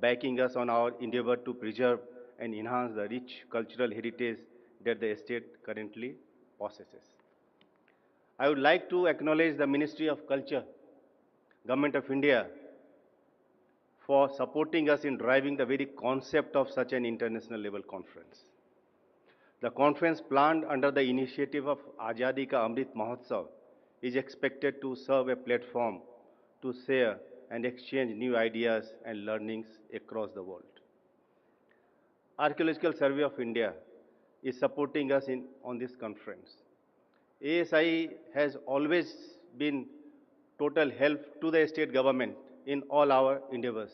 backing us on our endeavor to preserve and enhance the rich cultural heritage that the estate currently possesses. I would like to acknowledge the Ministry of Culture, Government of India, for supporting us in driving the very concept of such an international level conference. The conference planned under the initiative of Azadi Ka Amrit Mahotsav is expected to serve a platform to share and exchange new ideas and learnings across the world. Archaeological Survey of India is supporting us on this conference. ASI has always been total help to the state government in all our endeavors.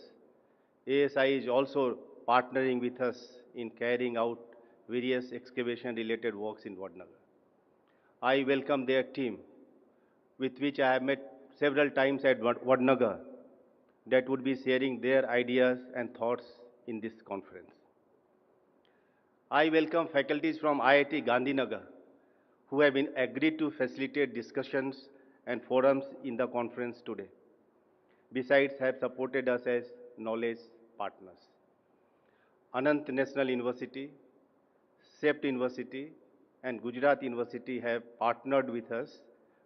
ASI is also partnering with us in carrying out various excavation related works in Vadnagar. I welcome their team, with which I have met several times at Vadnagar, that would be sharing their ideas and thoughts in this conference. I welcome faculties from IIT Gandhinagar who have been agreed to facilitate discussions and forums in the conference today. Besides, have supported us as knowledge partners. Anant National University, SEPT University, and Gujarat University have partnered with us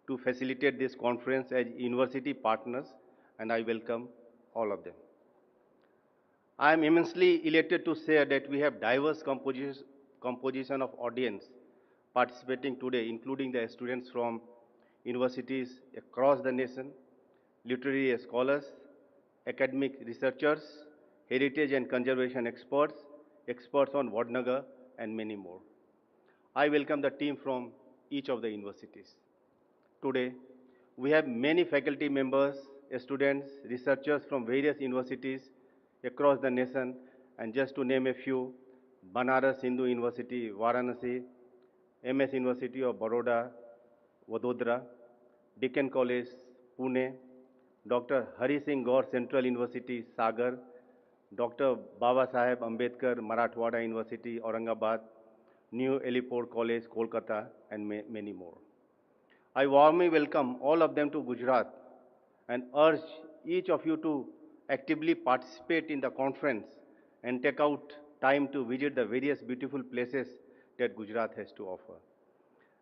to facilitate this conference as university partners, and I welcome all of them. I am immensely elated to say that we have diverse composition of audience participating today, including the students from universities across the nation, literary scholars, academic researchers, heritage and conservation experts, experts on Vadnagar, and many more. I welcome the team from each of the universities. Today, we have many faculty members, students, researchers from various universities across the nation, and just to name a few, Banaras Hindu University, Varanasi, MS University of Baroda, Vadodara, Deccan College, Pune, Dr. Hari Singh Gaur Central University, Sagar, Dr. Baba Saheb Ambedkar Marathwada University, Aurangabad, New Elipore College, Kolkata, and many more. I warmly welcome all of them to Gujarat and urge each of you to actively participate in the conference and take out time to visit the various beautiful places that Gujarat has to offer.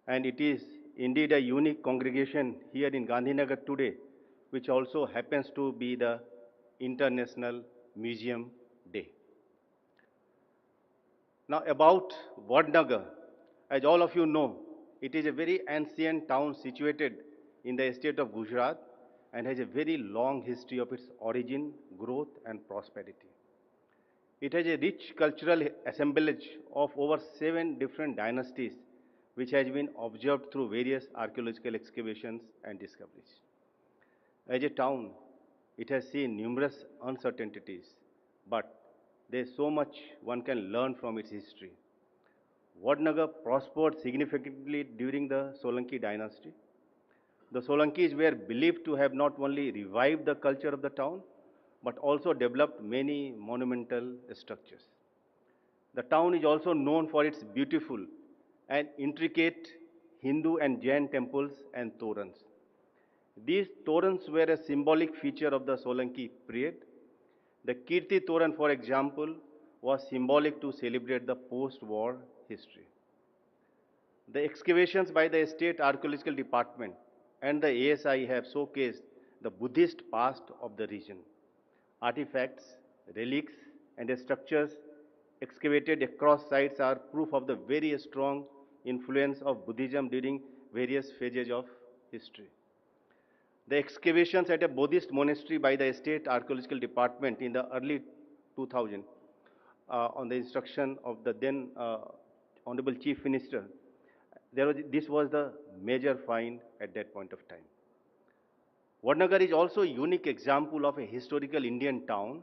And it is indeed a unique congregation here in Gandhinagar today, which also happens to be the International Museum Day. Now about Vadnagar, as all of you know, it is a very ancient town situated in the state of Gujarat and has a very long history of its origin, growth, and prosperity. It has a rich cultural assemblage of over 7 different dynasties, which has been observed through various archaeological excavations and discoveries. As a town, it has seen numerous uncertainties, but there is so much one can learn from its history. Vadnagar prospered significantly during the Solanki dynasty. The Solankis were believed to have not only revived the culture of the town, but also developed many monumental structures. The town is also known for its beautiful and intricate Hindu and Jain temples and torans. These torans were a symbolic feature of the Solanki period. The Kirti Toran, for example, was symbolic to celebrate the post-war history. The excavations by the State Archaeological Department and the ASI have showcased the Buddhist past of the region. Artifacts, relics, and structures excavated across sites are proof of the very strong influence of Buddhism during various phases of history. The excavations at a Buddhist monastery by the State Archaeological Department in the early 2000, on the instruction of the then Honorable Chief Minister, this was the major find at that point of time. Vadnagar is also a unique example of a historical Indian town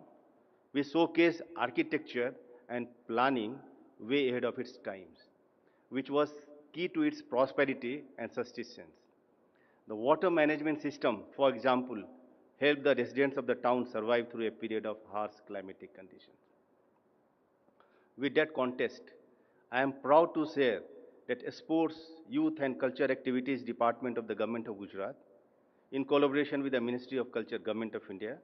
which showcased architecture and planning way ahead of its times, which was key to its prosperity and sustenance. The water management system, for example, helped the residents of the town survive through a period of harsh climatic conditions. With that context, I am proud to share that Sports, Youth and Culture Activities Department of the Government of Gujarat, in collaboration with the Ministry of Culture, Government of India,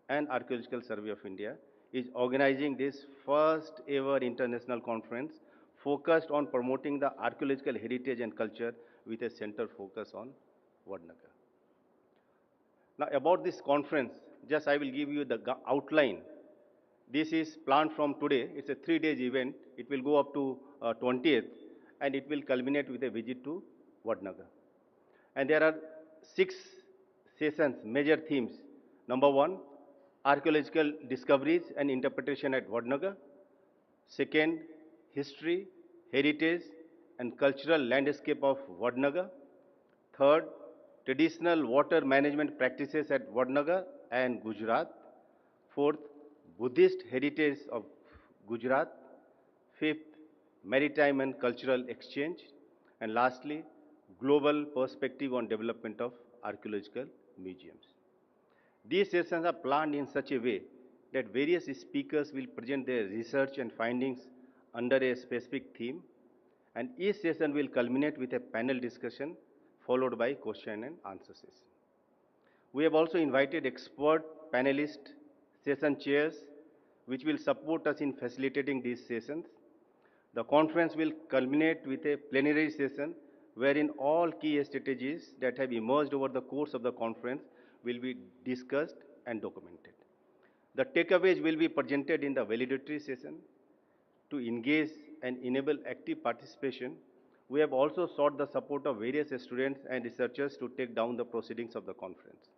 and Archaeological Survey of India, is organizing this first ever international conference focused on promoting the archaeological heritage and culture with a center focus on Vadnagar. Now, about this conference, just I will give you the outline. This is planned from today. It's a 3 day event. It will go up to 20th, and it will culminate with a visit to Vadnagar. And there are 6 sessions, major themes. Number one, archaeological discoveries and interpretation at Vadnagar. Second, history, heritage, and cultural landscape of Vadnagar. Third, traditional water management practices at Vadnagar and Gujarat. Fourth, Buddhist heritage of Gujarat. Fifth, maritime and cultural exchange. And lastly, global perspective on development of archaeological museums. These sessions are planned in such a way that various speakers will present their research and findings under a specific theme, and each session will culminate with a panel discussion followed by question and answer session. We have also invited expert panelists, session chairs, which will support us in facilitating these sessions. The conference will culminate with a plenary session wherein all key strategies that have emerged over the course of the conference will be discussed and documented. The takeaways will be presented in the valedictory session. To engage and enable active participation, we have also sought the support of various students and researchers to take down the proceedings of the conference.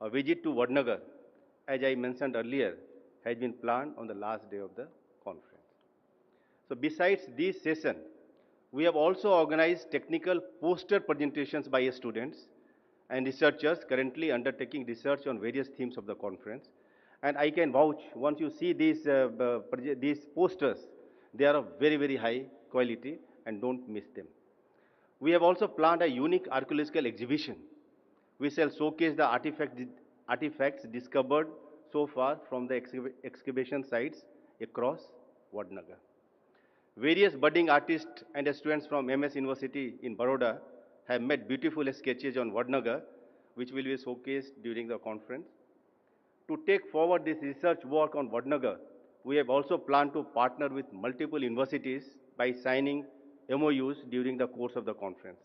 A visit to Vadnagar, as I mentioned earlier, has been planned on the last day of the conference. So besides this session, we have also organized technical poster presentations by students and researchers currently undertaking research on various themes of the conference. And I can vouch, once you see these posters, they are of very, very high quality, and don't miss them. We have also planned a unique archaeological exhibition. We shall showcase the artifacts discovered so far from the excavation sites across Vadnagar. Various budding artists and students from MS University in Baroda have made beautiful sketches on Vadnagar, which will be showcased during the conference. To take forward this research work on Vadnagar, we have also planned to partner with multiple universities by signing MOUs during the course of the conference.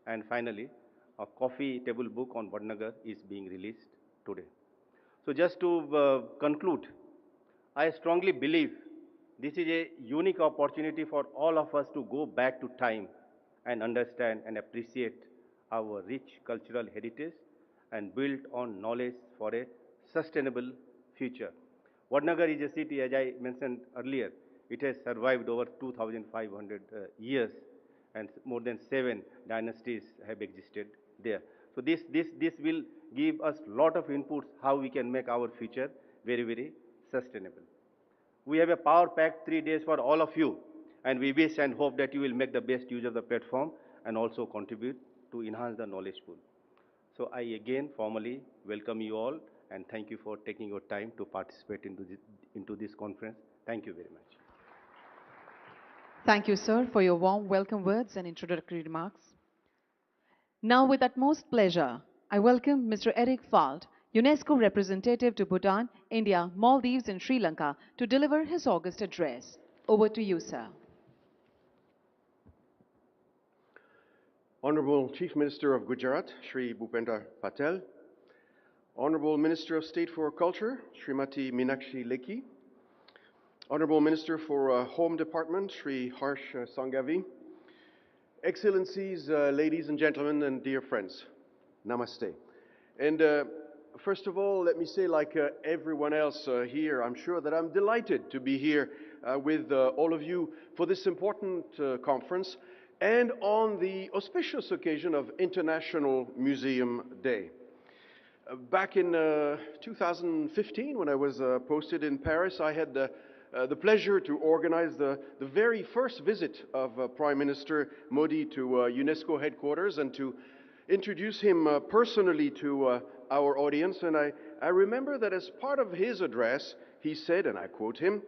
And finally, a coffee table book on Vadnagar is being released today. So just to conclude, I strongly believe this is a unique opportunity for all of us to go back to time and understand and appreciate our rich cultural heritage and build on knowledge for a sustainable future. Vadnagar is a city, as I mentioned earlier, it has survived over 2,500 years, and more than 7 dynasties have existed there. So this will give us a lot of inputs how we can make our future very, very sustainable. We have a power-packed 3 days for all of you, and we wish and hope that you will make the best use of the platform and also contribute to enhance the knowledge pool. So I again formally welcome you all and thank you for taking your time to participate into this conference. Thank you very much. Thank you, sir, for your warm welcome words and introductory remarks. Now, with utmost pleasure, I welcome Mr. Eric Falt, UNESCO representative to Bhutan, India, Maldives, and Sri Lanka, to deliver his August address. Over to you, sir. Honorable Chief Minister of Gujarat, Shri Bhupendra Patel, Honorable Minister of State for Culture, Srimati Meenakshi Lekhi, Honorable Minister for Home Department, Shri Harsh Sanghavi, Excellencies, ladies and gentlemen, and dear friends, Namaste. And first of all, let me say, like everyone else here, I'm sure that I'm delighted to be here with all of you for this important conference and on the auspicious occasion of International Museum Day. Back in 2015, when I was posted in Paris, I had the pleasure to organize the very first visit of Prime Minister Modi to UNESCO headquarters and to introduce him personally to our audience. And I remember that as part of his address, he said, and I quote him,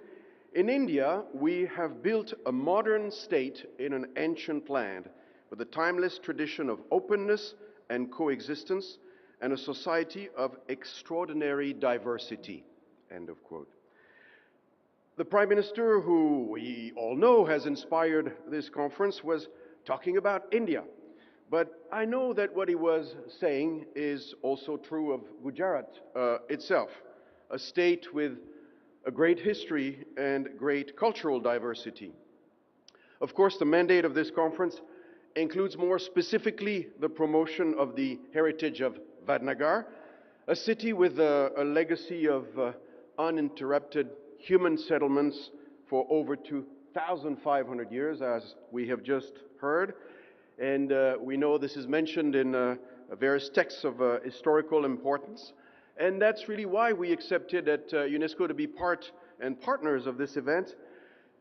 "In India, we have built a modern state in an ancient land with a timeless tradition of openness and coexistence and a society of extraordinary diversity," end of quote. The Prime Minister, who we all know has inspired this conference, was talking about India. But I know that what he was saying is also true of Gujarat itself, a state with a great history and great cultural diversity. Of course, the mandate of this conference includes more specifically the promotion of the heritage of Vadnagar, a city with a legacy of uninterrupted human settlements for over 2,500 years, as we have just heard. And we know this is mentioned in various texts of historical importance. And that's really why we accepted at UNESCO to be part and partners of this event,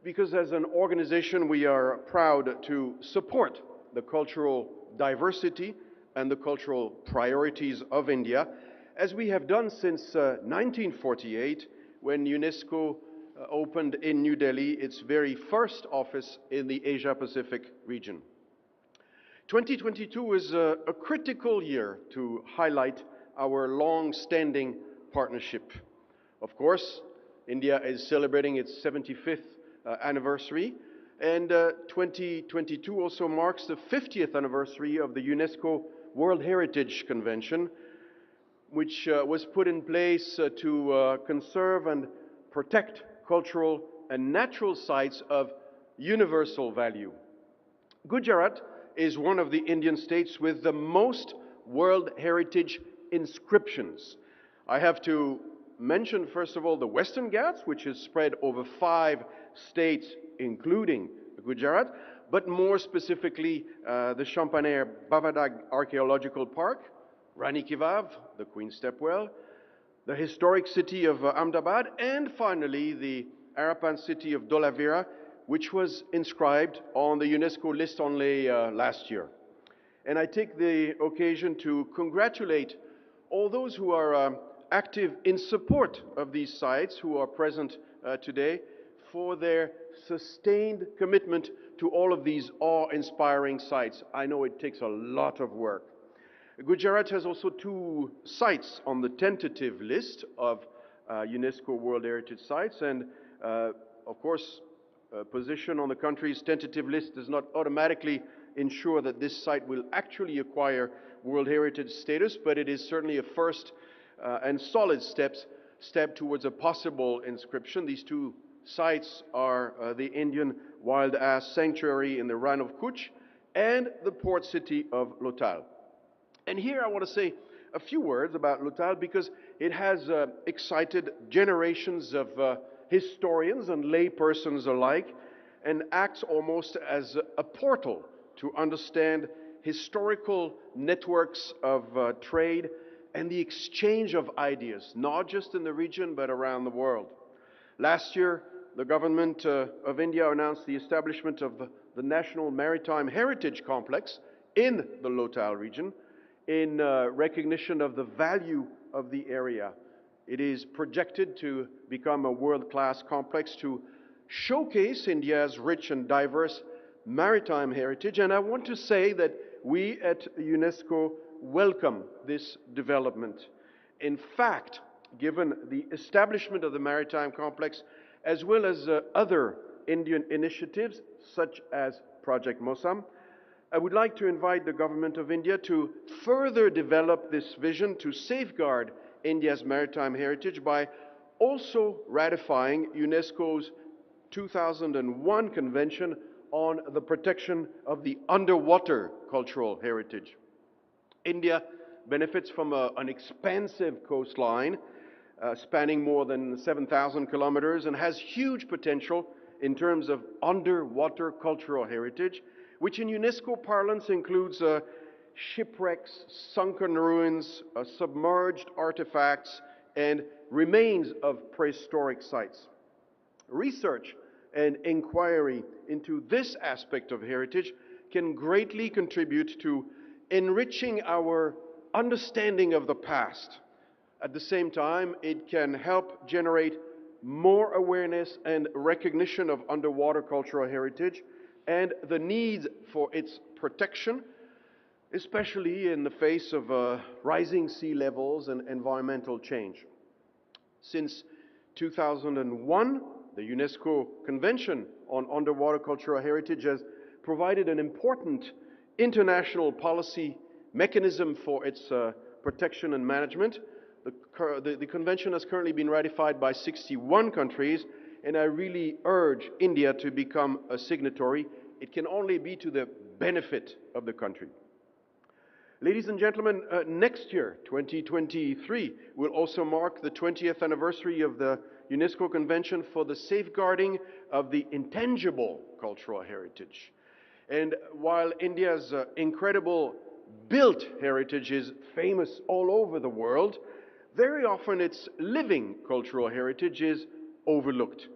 because as an organization we are proud to support the cultural diversity and the cultural priorities of India, as we have done since 1948, when UNESCO opened in New Delhi its very first office in the Asia-Pacific region. 2022 is a critical year to highlight our long-standing partnership. Of course, India is celebrating its 75th anniversary, and 2022 also marks the 50th anniversary of the UNESCO World Heritage Convention, which was put in place to conserve and protect cultural and natural sites of universal value. Gujarat is one of the Indian states with the most World Heritage inscriptions. I have to mention, first of all, the Western Ghats, which is spread over 5 states, including Gujarat, but more specifically the Champaner Bavadag Archaeological Park, Rani Ki Vav, the Queen's Stepwell, the historic city of Ahmedabad, and finally the Arapan city of Dholavira, which was inscribed on the UNESCO list only last year. And I take the occasion to congratulate all those who are active in support of these sites, who are present today, for their sustained commitment to all of these awe-inspiring sites. I know it takes a lot of work. Gujarat has also 2 sites on the tentative list of UNESCO World Heritage Sites, and of course, position on the country's tentative list does not automatically ensure that this site will actually acquire World Heritage status, but it is certainly a first and solid step towards a possible inscription. These 2 sites are the Indian Wild Ass Sanctuary in the Rann of Kutch and the port city of Lothal. And here I want to say a few words about Lothal because it has excited generations of historians and laypersons alike, and acts almost as a portal to understand historical networks of trade and the exchange of ideas, not just in the region but around the world. Last year, the government of India announced the establishment of the National Maritime Heritage Complex in the Lothal region in recognition of the value of the area. It is projected to become a world-class complex to showcase India's rich and diverse maritime heritage, and I want to say that we at UNESCO welcome this development. In fact, given the establishment of the maritime complex, as well as other Indian initiatives such as Project Mosam, I would like to invite the government of India to further develop this vision to safeguard India's maritime heritage by also ratifying UNESCO's 2001 Convention on the Protection of the Underwater Cultural Heritage. India benefits from an expansive coastline spanning more than 7,000 kilometers and has huge potential in terms of underwater cultural heritage, which in UNESCO parlance includes shipwrecks, sunken ruins, submerged artifacts, and remains of prehistoric sites. Research and inquiry into this aspect of heritage can greatly contribute to enriching our understanding of the past. At the same time, it can help generate more awareness and recognition of underwater cultural heritage and the need for its protection, especially in the face of rising sea levels and environmental change. Since 2001, The UNESCO Convention on Underwater Cultural Heritage has provided an important international policy mechanism for its protection and management. The convention has currently been ratified by 61 countries, and I really urge India to become a signatory. It can only be to the benefit of the country. Ladies and gentlemen, next year, 2023, will also mark the 20th anniversary of the UNESCO Convention for the Safeguarding of the Intangible Cultural Heritage. And while India's incredible built heritage is famous all over the world, very often its living cultural heritage is overlooked.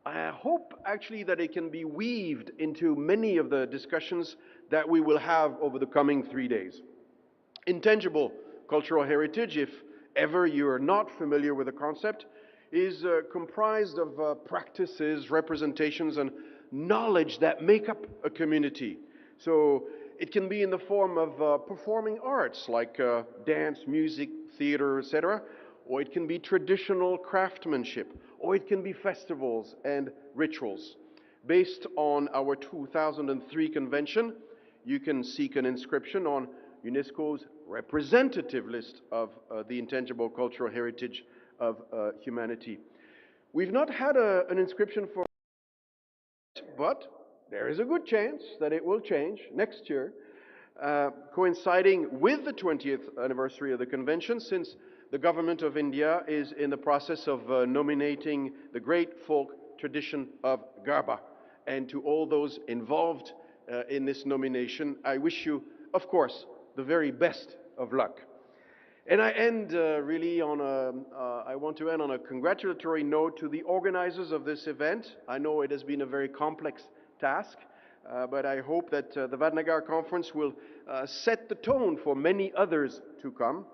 I hope actually that it can be weaved into many of the discussions that we will have over the coming 3 days. Intangible cultural heritage, if ever you are not familiar with the concept, is comprised of practices, representations, and knowledge that make up a community. So it can be in the form of performing arts like dance, music, theater, etc., or it can be traditional craftsmanship, or it can be festivals and rituals. Based on our 2003 convention, you can seek an inscription on UNESCO's representative list of the intangible cultural heritage of humanity. We've not had an inscription for, but there is a good chance that it will change next year, coinciding with the 20th anniversary of the convention, since the government of India is in the process of nominating the great folk tradition of Garba. And to all those involved in this nomination, I wish you, of course, the very best of luck. And I end really on I want to end on a congratulatory note to the organizers of this event. I know it has been a very complex task, but I hope that the Vadnagar conference will set the tone for many others to come,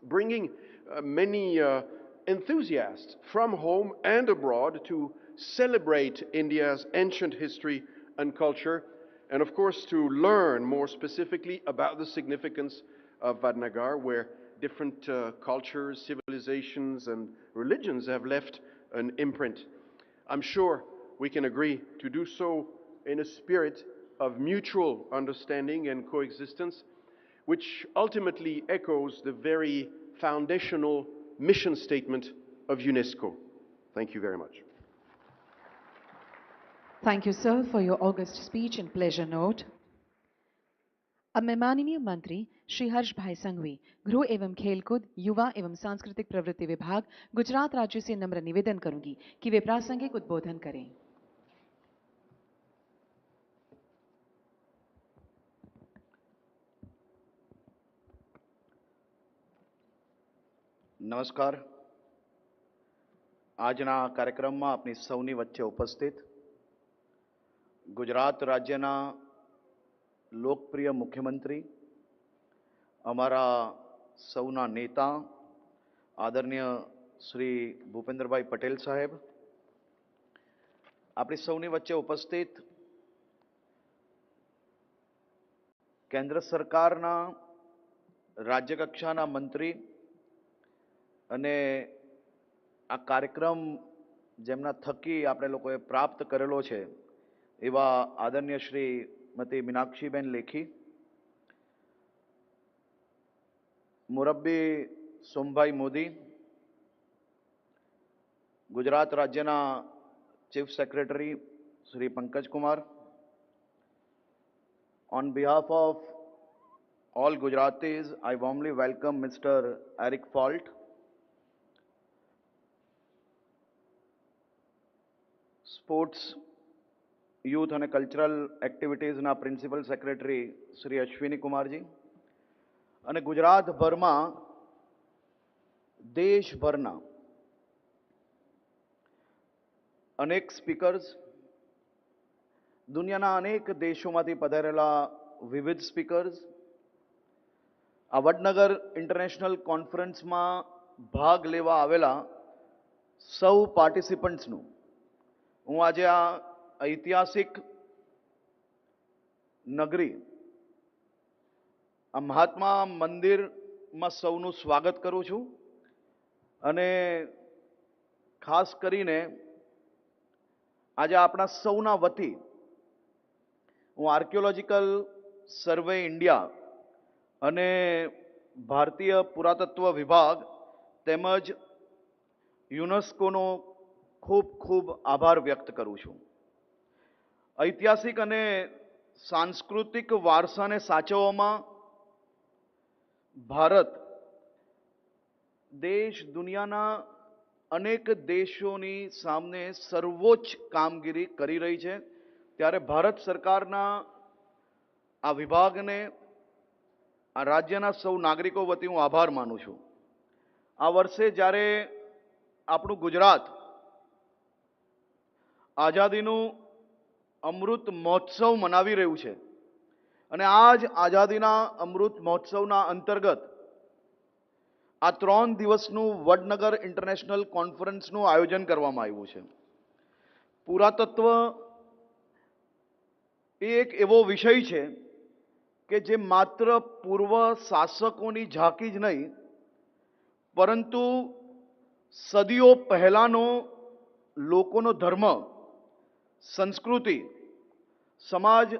bringing many enthusiasts from home and abroad to celebrate India's ancient history and culture, and of course to learn more specifically about the significance of Vadnagar, where different cultures, civilizations, and religions have left an imprint. I'm sure we can agree to do so in a spirit of mutual understanding and coexistence, which ultimately echoes the very foundational mission statement of UNESCO. Thank you very much. Thank you, sir, for your august speech and pleasure note. अब मैं माननीय मंत्री श्री हर्ष भाई संघवी, गृह एवं खेलकूद, युवा एवं सांस्कृतिक प्रवृत्ति विभाग, गुजरात राज्य से नम्र निवेदन करूंगी कि वे प्रासंगिक उद्बोधन करें। નમસ્કાર. આજના કાર્યક્રમમાં આપની સૌની વચ્ચે ઉપસ્થિત ગુજરાત રાજ્યના લોકપ્રિય મુખ્યમંત્રી, અમારા સૌના નેતા આદરણીય શ્રી ભૂપેન્દ્રભાઈ પટેલ સાહેબ, આપણી સૌની વચ્ચે ઉપસ્થિત કેન્દ્ર સરકારના રાજ્યકક્ષાના મંત્રી અને આ કાર્યક્રમ જેમના થકી આપણે લોકોએ પ્રાપ્ત કરેલો છે એવા આદરણીય શ્રીમતી મીનાક્ષીબેન લેખી, મુરબ્બી સોમભાઈ મોદી, ગુજરાત રાજ્યના chief secretary Shri Pankaj Kumar, on behalf of all Gujaratis, I warmly welcome Mr. Eric Falt, sports, youth અને કલ્ચરલ એક્ટિવિટીઝના પ્રિન્સિપલ સેક્રેટરી શ્રી અશ્વિની કુમારજી અને ગુજરાતભરમાં દેશભરના અનેક સ્પીકર્સ, દુનિયાના અનેક દેશોમાંથી પધારેલા વિવિધ સ્પીકર્સ, આ વડનગર ઇન્ટરનેશનલ કોન્ફરન્સમાં ભાગ લેવા આવેલા સૌ પાર્ટિસિપન્ટ્સનું હું આજે આ ઐતિહાસિક નગરી, આ મહાત્મા મંદિરમાં સૌનું સ્વાગત કરું છું અને ખાસ કરીને આજે આપણા સૌના વતી હું આર્કિયોલોજીકલ સર્વે ઇન્ડિયા અને ભારતીય પુરાતત્વ વિભાગ તેમજ યુનેસ્કોનો ખૂબ ખૂબ આભાર વ્યક્ત કરું છું. ઐતિહાસિક અને સાંસ્કૃતિક વારસાને સાચવવામાં ભારત દેશ દુનિયાના અનેક દેશોની સામે સર્વોચ્ચ કામગીરી કરી રહી છે, ત્યારે ભારત સરકારના આ વિભાગને, આ રાજ્યના સૌ નાગરિકો વતી હું આભાર માનું છું. આ વર્ષે જ્યારે આપણું ગુજરાત આઝાદીનું અમૃત મહોત્સવ મનાવી રહ્યું છે અને આ જ આઝાદીના અમૃત મહોત્સવના અંતર્ગત આ 3 દિવસનું વડનગર ઇન્ટરનેશનલ કોન્ફરન્સનું આયોજન કરવામાં આવ્યું છે. પુરાતત્વ એ એક એવો વિષય છે કે જે માત્ર પૂર્વ શાસકોની ઝાંકી જ નહીં, પરંતુ સદીઓ પહેલાનો લોકોનો ધર્મ, સંસ્કૃતિ, સમાજ,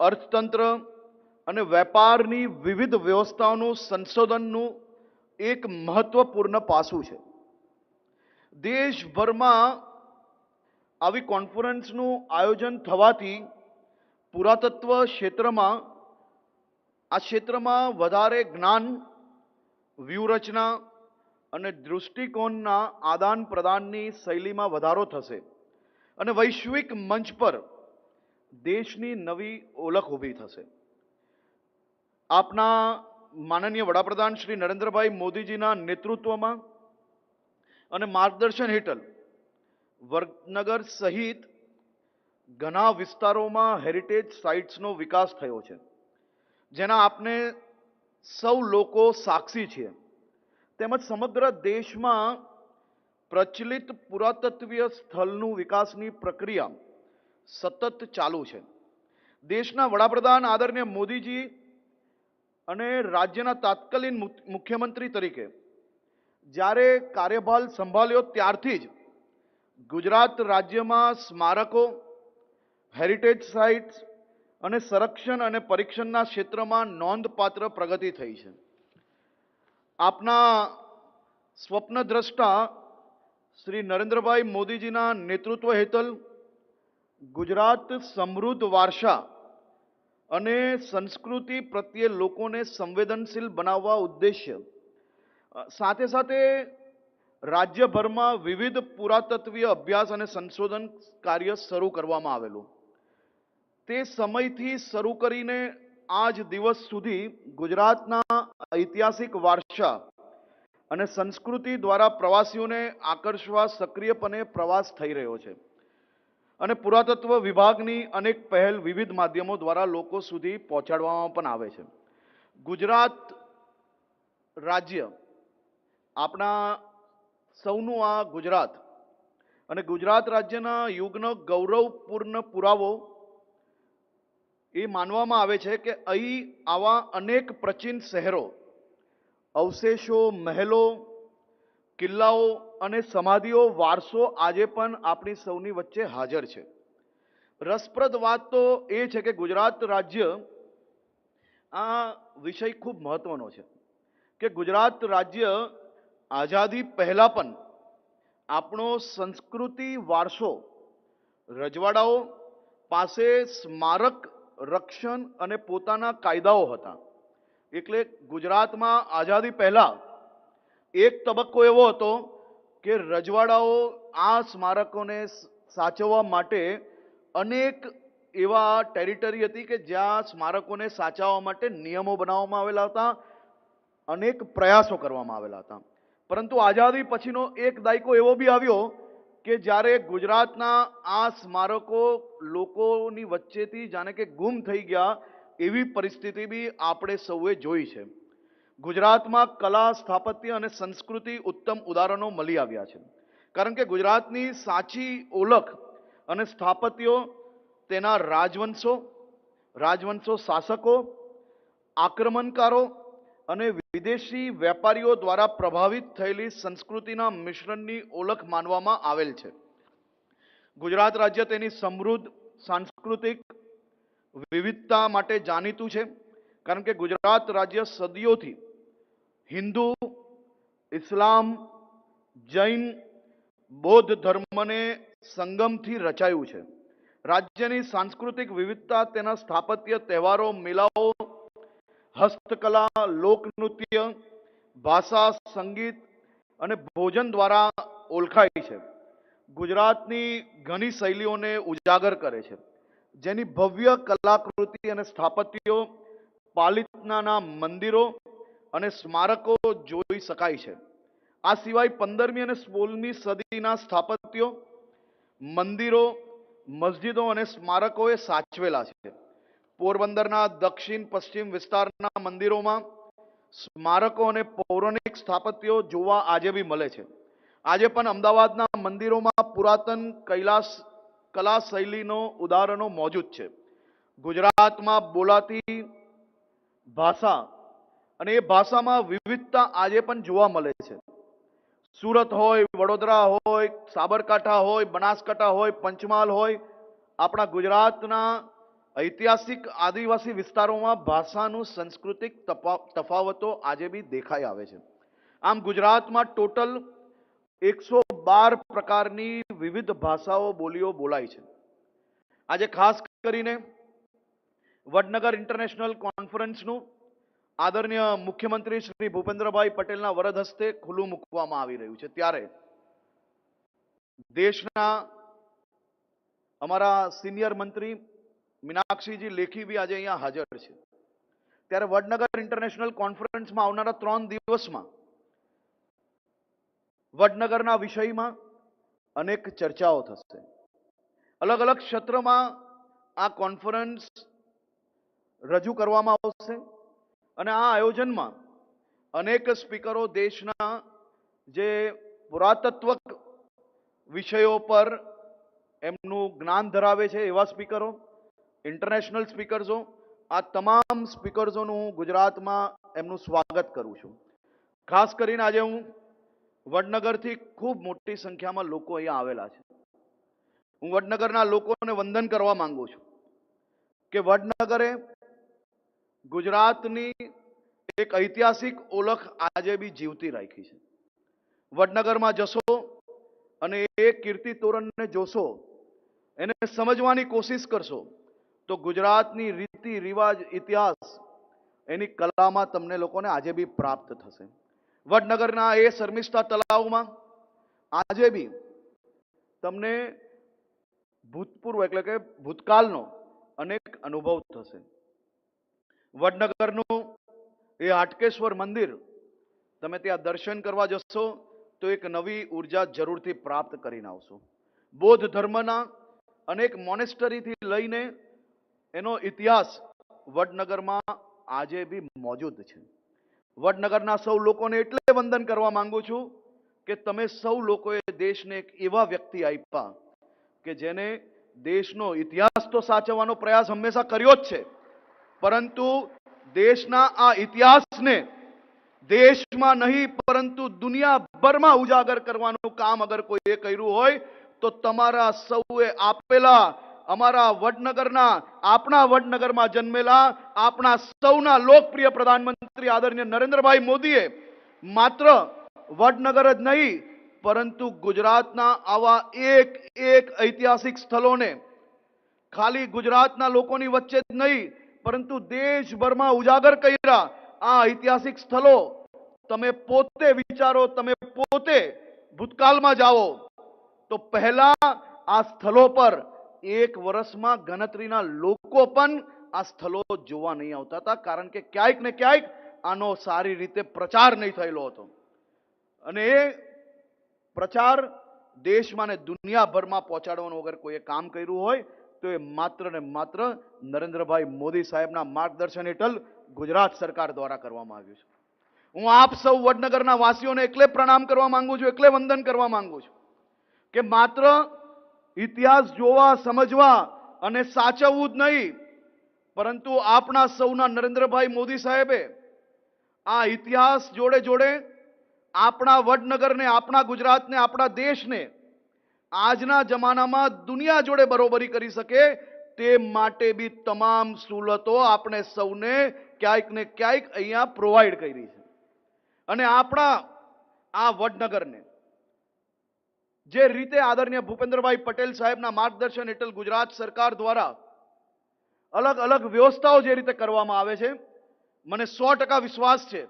અર્થતંત્ર અને વેપારની વિવિધ વ્યવસ્થાઓનું સંશોધનનું એક મહત્વપૂર્ણ પાસું છે. દેશભરમાં આવી કોન્ફરન્સનું આયોજન થવાથી પુરાતત્વ ક્ષેત્રમાં આ ક્ષેત્રમાં વધારે જ્ઞાન, વ્યૂહરચના અને દૃષ્ટિકોણના આદાન પ્રદાનની શૈલીમાં વધારો થશે અને વૈશ્વિક મંચ પર દેશની નવી ઓળખ ઊભી થશે. આપના માનનીય વડાપ્રધાન શ્રી નરેન્દ્રભાઈ મોદીજીના નેતૃત્વમાં અને માર્ગદર્શન હેઠળ વડનગર સહિત ઘણા વિસ્તારોમાં હેરિટેજ સાઇટ્સનો વિકાસ થયો છે, જેના આપને સૌ લોકો સાક્ષી છીએ. તેમજ સમગ્ર દેશમાં પ્રચલિત પુરાતત્વીય સ્થળનું વિકાસની પ્રક્રિયા સતત ચાલુ છે. દેશના વડાપ્રધાન આદરણીય મોદીજી અને રાજ્યના તાત્કાલિન મુખ્યમંત્રી તરીકે જ્યારે કાર્યભાર સંભાળ્યો ત્યારથી જ ગુજરાત રાજ્યમાં સ્મારકો, હેરિટેજ સાઇટ્સ અને સંરક્ષણ અને પરીક્ષણના ક્ષેત્રમાં નોંધપાત્ર પ્રગતિ થઈ છે. આપના સ્વપ્નદ્રષ્ટા શ્રી નરેન્દ્રભાઈ મોદીજીના નેતૃત્વ હેઠળ ગુજરાત સમૃદ્ધ વારસા અને સંસ્કૃતિ પ્રત્યે લોકોને સંવેદનશીલ બનાવવા ઉદ્દેશ્ય સાથે સાથે રાજ્યભરમાં વિવિધ પુરાતત્વીય અભ્યાસ અને સંશોધન કાર્ય શરૂ કરવામાં આવેલું. તે સમયથી શરૂ કરીને આજ દિવસ સુધી ગુજરાતના ઐતિહાસિક વારસા અને સંસ્કૃતિ દ્વારા પ્રવાસીઓને આકર્ષવા સક્રિયપણે પ્રવાસ થઈ રહ્યો છે અને પુરાતત્વ વિભાગની અનેક પહેલ વિવિધ માધ્યમો દ્વારા લોકો સુધી પહોંચાડવામાં પણ આવે છે. ગુજરાત રાજ્ય, આપણા સૌનું આ ગુજરાત અને ગુજરાત રાજ્યના યુગનો ગૌરવપૂર્ણ પુરાવો એ માનવામાં આવે છે કે અહીં આવા અનેક પ્રાચીન શહેરો, અવશેષો, મહેલો, કિલ્લાઓ અને સમાધિઓ, વારસો આજે પણ આપણી સૌની વચ્ચે હાજર છે. રસપ્રદ વાત તો એ છે કે ગુજરાત રાજ્ય, આ વિષય ખૂબ મહત્વનો છે કે ગુજરાત રાજ્ય આઝાદી પહેલા પણ આપણો સંસ્કૃતિ વારસો રજવાડાઓ પાસે સ્મારક રક્ષણ અને પોતાના કાયદાઓ હતા. એટલે ગુજરાતમાં આઝાદી પહેલા એક તબક્કો એવો હતો કે રજવાડાઓ આ સ્મારકોને સાચવવા માટે અનેક એવા ટેરિટરી હતી કે જ્યાં સ્મારકોને સાચવવા માટે નિયમો બનાવવામાં આવેલા હતા, અનેક પ્રયાસો કરવામાં આવેલા હતા. પરંતુ આઝાદી પછીનો એક દાયકો એવો બી આવ્યો કે જ્યારે ગુજરાતના આ સ્મારકો લોકોની વચ્ચેથી જાણે કે ગુમ થઈ ગયા એવી પરિસ્થિતિ બી આપણે સૌએ જોઈ છે. ગુજરાતમાં કલા, સ્થાપત્ય અને સંસ્કૃતિ ઉત્તમ ઉદાહરણો મળી આવ્યા છે, કારણ કે ગુજરાતની સાચી ઓળખ અને સ્થાપત્યો તેના રાજવંશો, શાસકો, આક્રમણકારો અને વિદેશી વેપારીઓ દ્વારા પ્રભાવિત થયેલી સંસ્કૃતિના મિશ્રણની ઓળખ માનવામાં આવેલ છે. ગુજરાત રાજ્ય તેની સમૃદ્ધ સાંસ્કૃતિક વિવિધતા માટે જાણીતું છે, કારણ કે ગુજરાત રાજ્ય સદીઓથી હિન્દુ, ઇસ્લામ, જૈન, બૌદ્ધ ધર્મને સંગમથી રચાયું છે. રાજ્યની સાંસ્કૃતિક વિવિધતા તેના સ્થાપત્ય, તહેવારો, મેળાઓ, હસ્તકલા, લોકનૃત્ય, ભાષા, સંગીત અને ભોજન દ્વારા ઓળખાય છે. ગુજરાતની ઘણી શૈલીઓને ઉજાગર કરે છે, જેની ભવ્ય કલાકૃતિ અને સ્થાપત્યો, પાલિતાના મંદિરો અને સ્મારકો જોઈ શકાય છે. આ સિવાય 15મી અને 16મી સદીના સ્થાપત્યો, મંદિરો, મસ્જિદો અને સ્મારકોએ સાચવેલા છે. પોરબંદરના દક્ષિણ પશ્ચિમ વિસ્તારના મંદિરોમાં સ્મારકો અને પૌરાણિક સ્થાપત્યો જોવા આજે બી મળે છે. આજે પણ અમદાવાદના મંદિરોમાં પુરાતન કૈલાસ કલા શૈલીનો ઉદાહરણો મોજૂદ છે. ગુજરાતમાં બોલાતી ભાષા અને એ ભાષામાં વિવિધતા આજે પણ જોવા મળે છે. સુરત હોય, વડોદરા હોય, સાબરકાંઠા હોય, બનાસકાંઠા હોય, પંચમહાલ હોય, આપણા ગુજરાતના ઐતિહાસિક આદિવાસી વિસ્તારોમાં ભાષાનું સાંસ્કૃતિક તફાવતો આજે બી દેખાઈ આવે છે. આમ ગુજરાતમાં ટોટલ 112 પ્રકારની વિવિધ ભાષાઓ, બોલીઓ બોલાય છે. આજે ખાસ કરીને વડનગર ઇન્ટરનેશનલ કોન્ફરન્સનું આદરણીય મુખ્યમંત્રી શ્રી ભૂપેન્દ્રભાઈ પટેલના વરદ હસ્તે ખુલ્લું મૂકવામાં આવી રહ્યું છે. ત્યારે દેશના અમારા સિનિયર મંત્રી મીનાક્ષીજી લેખી બી આજે અહીંયા હાજર છે. ત્યારે વડનગર ઇન્ટરનેશનલ કોન્ફરન્સમાં આવનારા 3 દિવસમાં વડનગરના વિષયમાં અનેક ચર્ચાઓ થશે. અલગ અલગ ક્ષેત્રમાં આ કોન્ફરન્સ રજૂ કરવામાં આવશે અને આ આયોજનમાં અનેક સ્પીકરો દેશના જે પુરાતત્વ વિષયો પર એમનું જ્ઞાન ધરાવે છે એવા સ્પીકરો, ઇન્ટરનેશનલ સ્પીકર્સો, આ તમામ સ્પીકર્સોનું હું ગુજરાતમાં એમનું સ્વાગત કરું છું. ખાસ કરીને આજે હું વડનગરથી ખૂબ મોટી સંખ્યામાં લોકો અહીંયા આવેલા છે. હું વડનગરના લોકોને વંદન કરવા માંગુ છું કે વડનગરે ગુજરાતની એક ઐતિહાસિક ઓળખ આજે બી જીવતી રાખી છે. વડનગરમાં જશો અને એ કીર્તિ તોરણને જોશો, એને સમજવાની કોશિશ કરશો તો ગુજરાતની રીતિ રિવાજ, ઇતિહાસ, એની કલામાં તમને લોકોને આજે બી પ્રાપ્ત થશે. વડનગરના એ શર્મિષ્ઠા તળાવમાં આજે બી તમને ભૂતપૂર્વ એટલે કે ભૂતકાળનો અનેક અનુભવ થશે. વડનગરનું એ હાટકેશ્વર મંદિર, તમે ત્યાં દર્શન કરવા જશો તો એક નવી ઉર્જા જરૂરથી પ્રાપ્ત કરીને આવશો. બૌદ્ધ ધર્મના અનેક મોનેસ્ટરીથી લઈને એનો ઇતિહાસ વડનગરમાં આજે બી મોજૂદ છે. વડનગરના સૌ લોકોને એટલે વંદન કરવા માંગુ છું કે તમે સૌ લોકોએ દેશને એક એવા વ્યક્તિ આપ્યા કે જેને દેશનો ઇતિહાસ તો સાચવવાનો પ્રયાસ હંમેશા કર્યો જ છે, પરંતુ દેશના આ ઇતિહાસને દેશમાં નહીં પરંતુ દુનિયાભરમાં ઉજાગર કરવાનું કામ અગર કોઈએ કર્યું હોય તો તમારા સૌએ આપેલા અમારા વડનગરના, આપણા વડનગરમાં જન્મેલા આપણા સૌના લોકપ્રિય પ્રધાનમંત્રી આદરણીય નરેન્દ્રભાઈ મોદીએ માત્ર વડનગર જ નહીં પરંતુ ગુજરાતના આવા એક એક ઐતિહાસિક સ્થળોને ખાલી ગુજરાતના લોકોની વચ્ચે જ નહીં પરંતુ દેશભરમાં ઉજાગર કર્યા. આ ઐતિહાસિક સ્થળો તમે પોતે વિચારો, તમે પોતે ભૂતકાળમાં જાઓ તો પહેલા આ સ્થળો પર એક વર્ષમાં ગણતરીના લોકો પણ આ સ્થળો જોવા નહીં આવતા હતા, કારણ કે ક્યાંક ને ક્યાંક આનો સારી રીતે પ્રચાર નહીં થયેલો હતો. અને એ પ્રચાર દેશમાં ને દુનિયાભરમાં પહોંચાડવાનું અગર કોઈએ કામ કર્યું હોય તો એ માત્ર ને માત્ર નરેન્દ્રભાઈ મોદી સાહેબના માર્ગદર્શન હેઠળ ગુજરાત સરકાર દ્વારા કરવામાં આવ્યું છે. હું આપ સૌ વડનગરના વાસીઓને એટલે પ્રણામ કરવા માંગુ છું, એટલે વંદન કરવા માંગુ છું કે માત્ર ઇતિહાસ જોવા, સમજવા અને સાચવવું જ નહીં પરંતુ આપણા સૌના નરેન્દ્રભાઈ મોદી સાહેબે આ ઇતિહાસ જોડે જોડે આપણા વડનગરને, આપણા ગુજરાતને, આપણા દેશને આજના જમાનામાં દુનિયા જોડે બરોબરી કરી શકે તે માટે બી તમામ સવલતો આપણે સૌને ક્યાંક ને ક્યાંક અહીંયા પ્રોવાઈડ કરી છે. અને આપણા આ વડનગરને જે રીતે આદરણીય ભૂપેન્દ્રભાઈ પટેલ સાહેબના માર્ગદર્શન હેઠળ ગુજરાત સરકાર દ્વારા અલગ અલગ વ્યવસ્થાઓ જે રીતે કરવામાં આવે છે, મને 100% વિશ્વાસ છે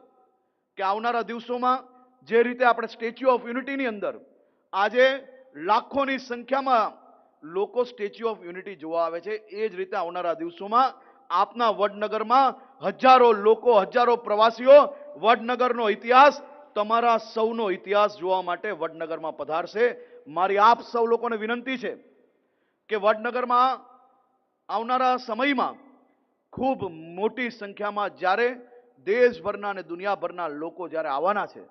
કે આવનારા દિવસોમાં જે રીતે આપણે સ્ટેચ્યુ ઓફ યુનિટીની અંદર આજે લાખોની સંખ્યામાં લોકો સ્ટેચ્યુ ઓફ યુનિટી જોવા આવે છે, એ જ રીતે આવનારા દિવસોમાં આપના વડનગરમાં હજારો લોકો, હજારો પ્રવાસીઓ વડનગરનો ઇતિહાસ, તમારા સૌનો ઇતિહાસ જોવા માટે વડનગરમાં પધારશે. મારી આપ સૌ લોકોને વિનંતી છે કે વડનગરમાં આવનારા સમયમાં ખૂબ મોટી સંખ્યામાં જ્યારે દેશભરના અને દુનિયાભરના લોકો જ્યારે આવવાના છે,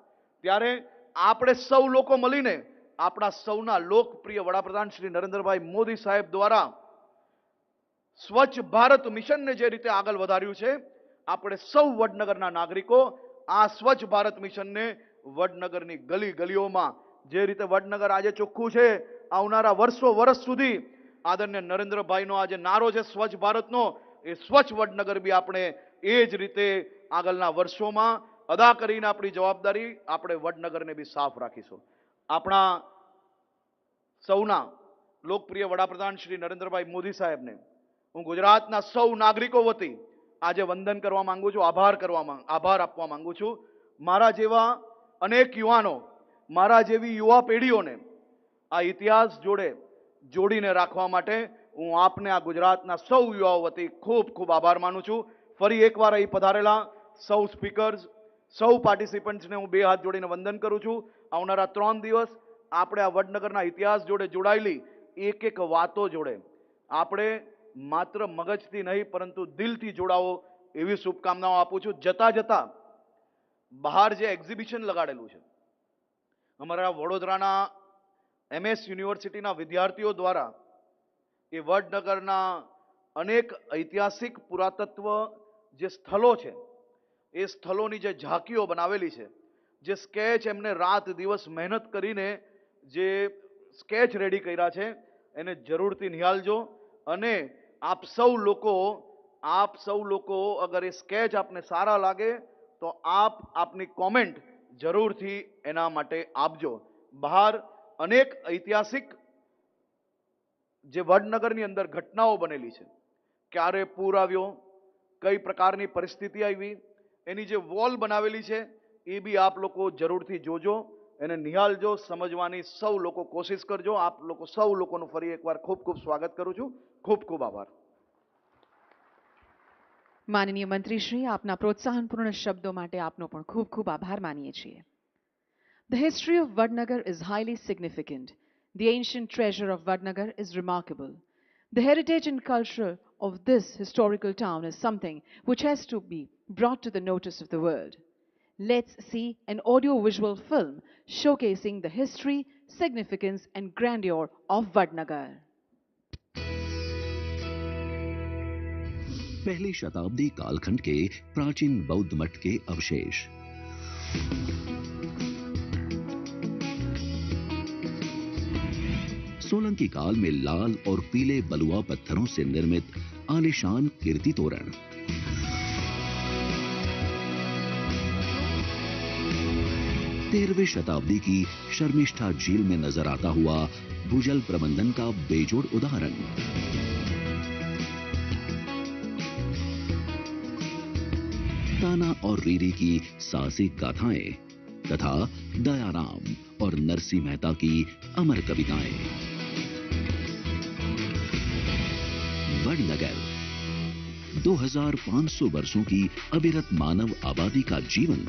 ત્યારે આપણે સૌ લોકો મળીને આપણા સૌના લોકપ્રિય વડાપ્રધાન શ્રી નરેન્દ્રભાઈ મોદી સાહેબ દ્વારા સ્વચ્છ ભારત મિશનને જે રીતે આગળ વધાર્યું છે, આપણે સૌ વડનગરના નાગરિકો આ સ્વચ્છ ભારત મિશનને વડનગરની ગલી ગલીઓમાં જે રીતે વડનગર આજે ચોખ્ખું છે, આવનારા વર્ષ સુધી આદરણીય નરેન્દ્રભાઈનો આજે નારો છે સ્વચ્છ ભારતનો, એ સ્વચ્છ વડનગર બી આપણે એ જ રીતે આગળના વર્ષોમાં અદા કરીને આપણી જવાબદારી આપણે વડનગરને બી સાફ રાખીશું. આપણા સૌના લોકપ્રિય વડાપ્રધાન શ્રી નરેન્દ્રભાઈ મોદી સાહેબને હું ગુજરાતના સૌ નાગરિકો વતી આજે વંદન કરવા માંગુ છું, આભાર આપવા માંગુ છું. મારા જેવા અનેક યુવાનો, મારા જેવી યુવા પેઢીઓને આ ઇતિહાસ જોડે જોડીને રાખવા માટે હું આપને આ ગુજરાતના સૌ યુવાઓ વતી ખૂબ ખૂબ આભાર માનું છું. ફરી એકવાર અહીં પધારેલા સૌ સ્પીકર્સ, સૌ પાર્ટિસિપન્ટ્સને હું બે હાથ જોડીને વંદન કરું છું. આવનારા 3 દિવસ આપણે આ વડનગરના ઇતિહાસ જોડે જોડાયેલી એક એક વાતો જોડે આપણે માત્ર મગજથી નહીં પરંતુ દિલથી જોડાવો એવી શુભકામનાઓ આપું છું. જતા જતા બહાર જે એક્ઝિબિશન લગાડેલું છે, અમારા વડોદરાના MS યુનિવર્સિટીના વિદ્યાર્થીઓ દ્વારા એ વડનગરના અનેક ઐતિહાસિક પુરાતત્વ જે સ્થળો છે, એ સ્થળોની જે ઝાંકીઓ બનાવેલી છે, જે સ્કેચ એમને રાત દિવસ મહેનત કરીને જે સ્કેચ રેડી કર્યા છે, એને જરૂરથી નિહાળજો. અને આપ સૌ લોકો અગર એ સ્કેચ આપને સારા લાગે તો આપની કોમેન્ટ જરૂરથી એના માટે આપજો. બહાર અનેક ઐતિહાસિક જે વડનગરની અંદર ઘટનાઓ બનેલી છે, ક્યારે પૂર આવ્યો, કઈ પ્રકારની પરિસ્થિતિ આવી, એની જે વોલ બનાવેલી છે એ બી આપ લોકો જરૂરથી જોજો, એને નિહાળજો, સમજવાની સૌ લોકો કોશિશ કરજો. આપ લોકો સૌ લોકોનું ફરી એકવાર ખૂબ ખૂબ સ્વાગત કરું છું. ખૂબ ખૂબ આભાર. માનનીય મંત્રીશ્રી, આપના પ્રોત્સાહનપૂર્ણ શબ્દો માટે આપનો પણ ખૂબ ખૂબ આભાર માનીએ છીએ. The history of Vadnagar is highly significant. The ancient treasure of Vadnagar is remarkable. The heritage and culture of this historical town is something which has to be brought to the notice of the world. Let's see an audio-visual film showcasing the history, significance and grandeur of Vadnagar. पहली शताब्दी कालखंड के प्राचीन बौद्ध मठ के अवशेष। सोलंकी काल में लाल और पीले बलुआ पत्थरों से निर्मित आलीशान कीर्ति तोरण। 13वीं शताब्दी की शर्मिष्ठा झील में नजर आता हुआ भूजल प्रबंधन का बेजोड़ उदाहरण। ताना और रीरी की साहसिक गाथाएं तथा दयाराम और नरसी मेहता की अमर कविताएं। वडनगर 2500 वर्षों की अविरत मानव आबादी का जीवन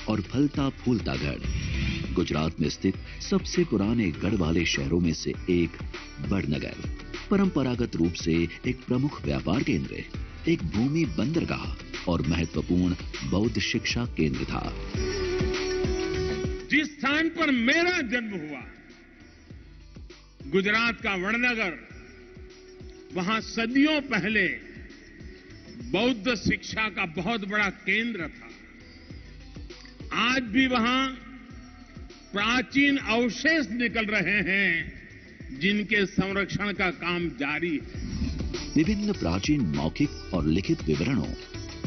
और फलता फूलता गढ़। गुजरात में स्थित सबसे पुराने गढ़ वाले शहरों में से एक वडनगर परंपरागत रूप से एक प्रमुख व्यापार केंद्र, एक भूमि बंदरगाह और महत्वपूर्ण बौद्ध शिक्षा केंद्र था। जिस स्थान पर मेरा जन्म हुआ, गुजरात का वडनगर, वहां सदियों पहले बौद्ध शिक्षा का बहुत बड़ा केंद्र था। आज भी वहां प्राचीन अवशेष निकल रहे हैं जिनके संरक्षण का काम जारी है। विभिन्न प्राचीन मौखिक और लिखित विवरणों,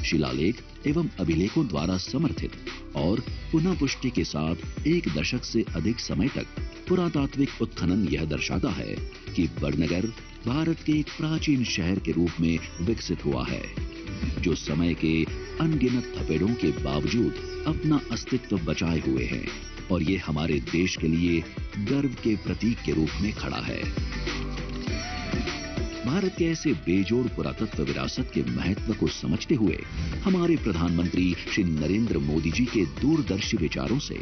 शिलालेख एवं अभिलेखों द्वारा समर्थित और पुनः पुष्टि के साथ एक दशक से अधिक समय तक पुरातात्विक उत्खनन यह दर्शाता है कि वडनगर भारत के एक प्राचीन शहर के रूप में विकसित हुआ है, जो समय के अनगिनत थपेड़ों के बावजूद अपना अस्तित्व बचाए हुए है और ये हमारे देश के लिए गर्व के प्रतीक के रूप में खड़ा है। भारत के ऐसे बेजोड़ पुरातत्व विरासत के महत्व को समझते हुए हमारे प्रधानमंत्री श्री नरेंद्र मोदी जी के दूरदर्शी विचारों से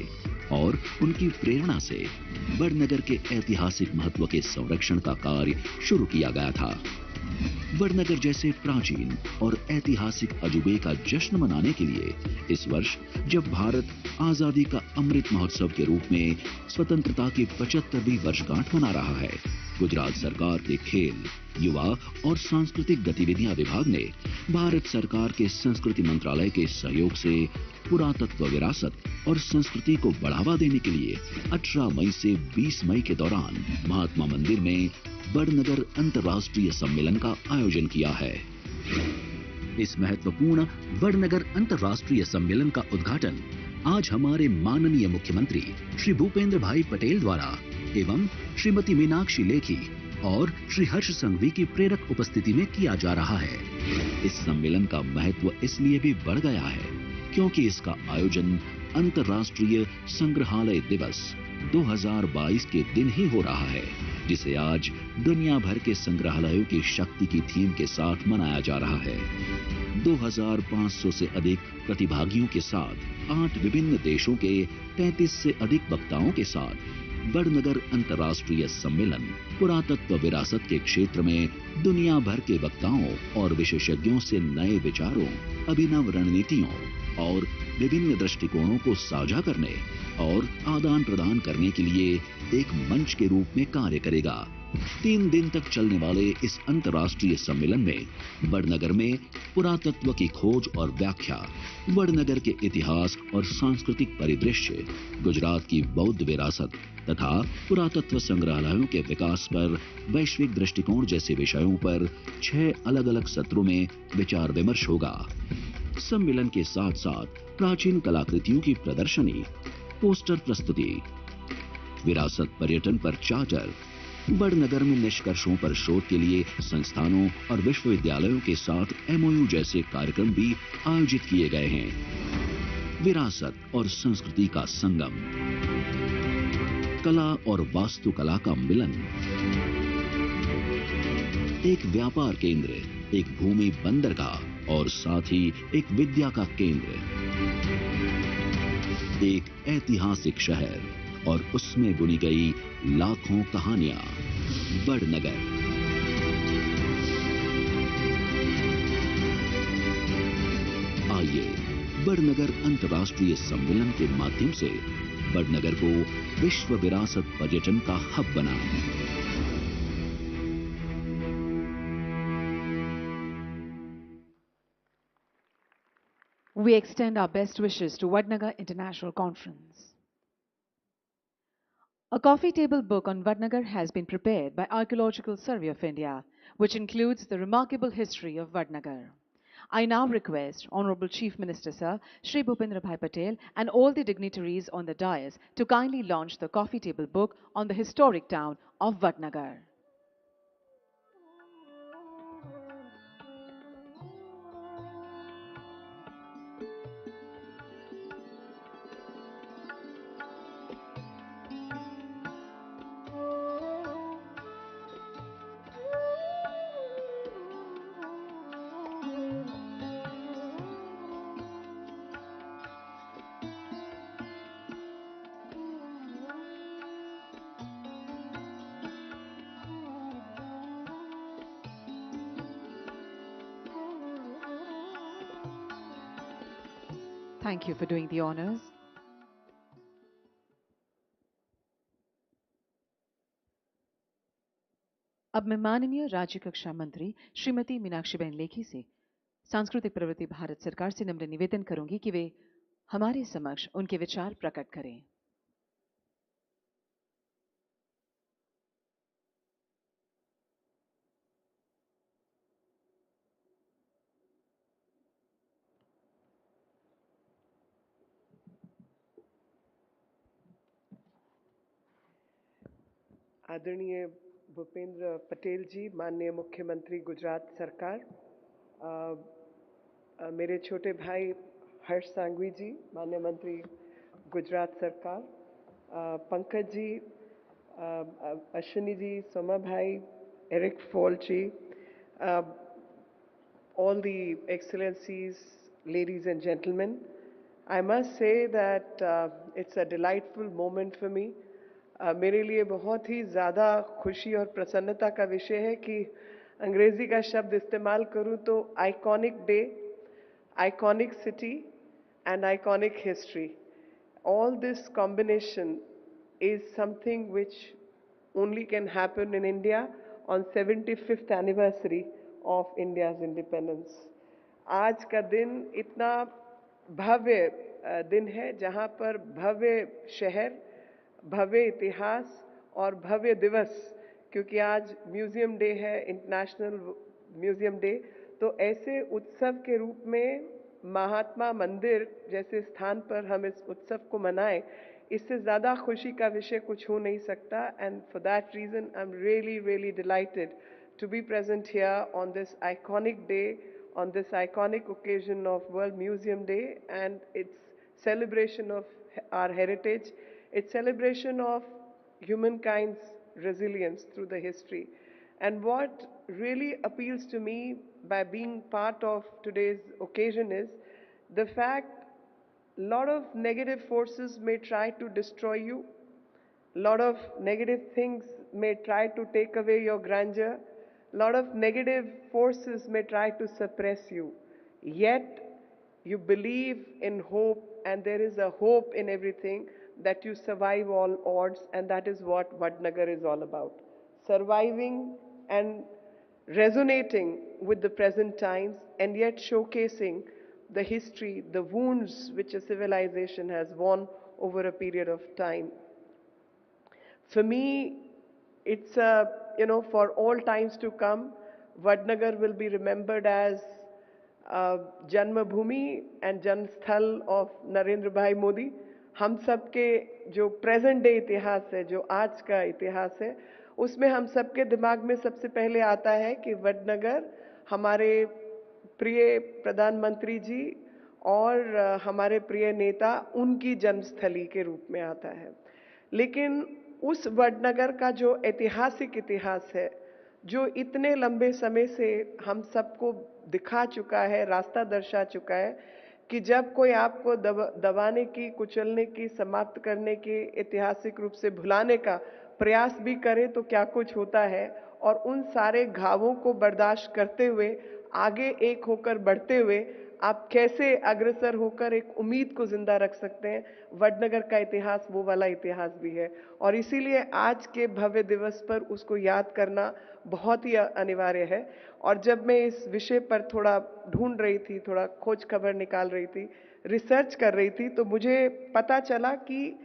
और उनकी प्रेरणा से वडनगर के ऐतिहासिक महत्व के संरक्षण का कार्य शुरू किया गया था। वडनगर जैसे प्राचीन और ऐतिहासिक अजूबे का जश्न मनाने के लिए इस वर्ष जब भारत आजादी का अमृत महोत्सव के रूप में स्वतंत्रता की 75वीं वर्षगांठ मना रहा है, गुजरात सरकार के खेल, युवा और सांस्कृतिक गतिविधियां विभाग ने भारत सरकार के संस्कृति मंत्रालय के सहयोग से पुरातत्व विरासत और संस्कृति को बढ़ावा देने के लिए 18 मई से 20 मई के दौरान महात्मा मंदिर में वडनगर अंतर्राष्ट्रीय सम्मेलन का आयोजन किया है। इस महत्वपूर्ण वडनगर अंतर्राष्ट्रीय सम्मेलन का उद्घाटन आज हमारे माननीय मुख्यमंत्री श्री भूपेंद्र भाई पटेल द्वारा एवं श्रीमती मीनाक्षी लेखी और श्री हर्ष संघवी की प्रेरक उपस्थिति में किया जा रहा है। इस सम्मेलन का महत्व इसलिए भी बढ़ गया है क्योंकि इसका आयोजन अंतर्राष्ट्रीय संग्रहालय दिवस 2022 के दिन ही हो रहा है, जिसे आज दुनिया भर के संग्रहालयों की शक्ति की थीम के साथ मनाया जा रहा है। 2500 से अधिक प्रतिभागियों के साथ 8 विभिन्न देशों के 33 से अधिक वक्ताओं के साथ वडनगर अंतर्राष्ट्रीय सम्मेलन पुरातत्व विरासत के क्षेत्र में दुनिया भर के वक्ताओं और विशेषज्ञों से नए विचारों, अभिनव रणनीतियों और विभिन्न दृष्टिकोणों को साझा करने और आदान प्रदान करने के लिए एक मंच के रूप में कार्य करेगा। 3 दिन तक चलने वाले इस अंतर्राष्ट्रीय सम्मेलन में वडनगर में पुरातत्व की खोज और व्याख्या, वडनगर के इतिहास और सांस्कृतिक परिदृश्य, गुजरात की बौद्ध विरासत तथा पुरातत्व संग्रहालयों के विकास पर वैश्विक दृष्टिकोण जैसे विषयों पर 6 अलग-अलग सत्रों में विचार विमर्श होगा। सम्मेलन के साथ साथ प्राचीन कलाकृतियों की प्रदर्शनी, पोस्टर प्रस्तुति, विरासत पर्यटन पर चार्टर, वडनगर में निष्कर्षों पर शोध के लिए संस्थानों और विश्वविद्यालयों के साथ MOU जैसे कार्यक्रम भी आयोजित किए गए हैं। विरासत और संस्कृति का संगम, कला और वास्तुकला का मिलन, एक व्यापार केंद्र, एक भूमि बंदरगाह और साथ ही एक विद्या का केंद्र, एक ऐतिहासिक शहर और उसमें बुनी गई लाखों कहानियां। वडनगर। आइए वडनगर अंतर्राष्ट्रीय सम्मेलन के माध्यम से वडनगर को विश्व विरासत पर्यटन का हब बनाएं। We extend our best wishes to Vadnagar International Conference. A coffee table book on Vadnagar has been prepared by Archaeological Survey of India, which includes the remarkable history of Vadnagar. I now request Honorable Chief Minister Sir Shri Bhupendra Bhai Patel and all the dignitaries on the dais to kindly launch the coffee table book on the historic town of Vadnagar. Thank you for doing the honors. अब मैं माननीय राज्य कक्षा मंत्री श्रीमती मीनाक्षी बहन लेखी से सांस्कृतिक प्रवृत्ति भारत सरकार से नम्र निवेदन करूंगी कि वे हमारे समक्ष उनके विचार प्रकट करें। आदरणीय भूपेंद्र पटेल जी, माननीय मुख्यमंत्री गुजरात सरकार, मेरे छोटे भाई हर्ष सांघवी जी, माननीय मंत्री गुजरात सरकार, Pankaj ji, Ashwini ji, Soma bhai, Eric Falt ji, all the excellencies, ladies and gentlemen, I must say that it's a delightful moment for me. मेरे लिए बहुत ही ज़्यादा खुशी और प्रसन्नता का विषय है कि अंग्रेजी का शब्द इस्तेमाल करूं तो iconic day, iconic city and iconic history. All this combination is something which only can happen in India on 75th anniversary of India's independence. आज का दिन इतना भव्य दिन है जहां पर भव्य शहर, भव्य इतिहास और भव्य दिवस, क्योंकि आज म्यूजियम डे है, इंटरनेशनल म्यूजियम डे, तो ऐसे उत्सव के रूप में महात्मा मंदिर जैसे स्थान पर हम इस उत्सव को मनाएं, इससे ज़्यादा खुशी का विषय कुछ हो नहीं सकता. And for that reason I am really dilated to be present here on this iconic day, on this iconic occasion of World Museum Day and its celebration of our heritage, its celebration of humankind's resilience through the history. And what really appeals to me by being part of today's occasion is the fact a lot of negative forces may try to destroy you, a lot of negative things may try to take away your grandeur, a lot of negative forces may try to suppress you. Yet, you believe in hope, and there is a hope in everything that you survive all odds, and that is what Vadnagar is all about. Surviving and resonating with the present times, and yet showcasing the history, the wounds which a civilization has won over a period of time. For me, it's for all times to come, Vadnagar will be remembered as Janmabhoomi and Janmsthal of Narendramodi Modi. हम सब के जो present day इतिहास है, जो आज का इतिहास है, उसमें हम सब के दिमाग में सबसे पहले आता है कि वडनगर हमारे प्रिय प्रधानमंत्री जी और हमारे प्रिय नेता उनकी जन्मस्थली के रूप में आता है. लेकिन उस वडनगर का जो ऐतिहासिक इतिहास है, जो इतने लंबे समय से हम सबको दिखा चुका है, रास्ता दर्शा चुका है कि जब कोई आपको दबाने की, कुचलने की, समाप्त करने की, ऐतिहासिक रूप से भुलाने का प्रयास भी करे तो क्या कुछ होता है, और उन सारे घावों को बर्दाश्त करते हुए आगे एक होकर बढ़ते हुए आप कैसे अग्रसर होकर एक उम्मीद को जिंदा रख सकते हैं. वडनगर का इतिहास वो वाला इतिहास भी है, और इसीलिए आज के भव्य दिवस पर उसको याद करना बहुत ही अनिवार्य है. और जब मैं इस विषय पर थोड़ा ढूंढ रही थी, थोड़ा खोज खबर निकाल रही थी, रिसर्च कर रही थी, तो मुझे पता चला कि